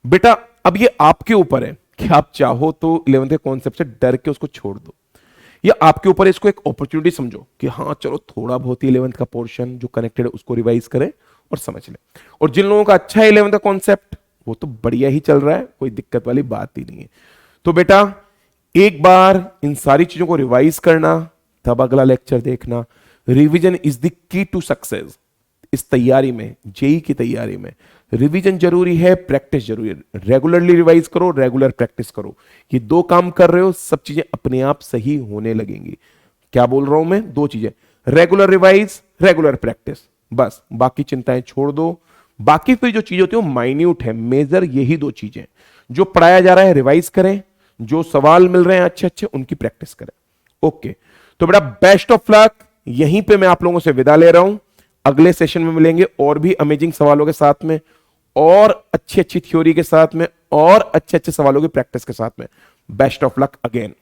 बेटा अब ये आपके ऊपर है कि आप चाहो तो 11th के कॉन्सेप्ट से डर के उसको छोड़ दो, या आपके ऊपर इसको एक अपॉर्चुनिटी समझो कि हाँ चलो थोड़ा बहुत ही 11th का पोर्शन जो कनेक्टेड है उसको रिवाइज करें और समझ लें। और जिन लोगों का अच्छा है 11th का कॉन्सेप्ट वो तो बढ़िया ही चल रहा है, कोई दिक्कत वाली बात ही नहीं है। तो बेटा एक बार इन सारी चीजों को रिवाइज करना, तब अगला लेक्चर देखना। Revision is the key to success. इस तैयारी में, जेई की तैयारी में रिवीजन जरूरी है, प्रैक्टिस जरूरी है। रेगुलरली रिवाइज करो, रेगुलर प्रैक्टिस करो। ये दो काम कर रहे हो, सब चीजें अपने आप सही होने लगेंगी। क्या बोल रहा हूं मैं? दो चीजें, रेगुलर रिवाइज, रेगुलर प्रैक्टिस, बस बाकी चिंताएं छोड़ दो। बाकी फिर जो चीज होती है वो माइन्यूट है, मेजर यही दो चीजें। जो पढ़ाया जा रहा है रिवाइज करें, जो सवाल मिल रहे हैं अच्छे अच्छे उनकी प्रैक्टिस करें। ओके, तो बेटा बेस्ट ऑफ लक। यहीं पे मैं आप लोगों से विदा ले रहा हूं। अगले सेशन में मिलेंगे और भी अमेजिंग सवालों के साथ में, और अच्छी अच्छी थ्योरी के साथ में, और अच्छे अच्छे सवालों की प्रैक्टिस के साथ में। Best of luck again.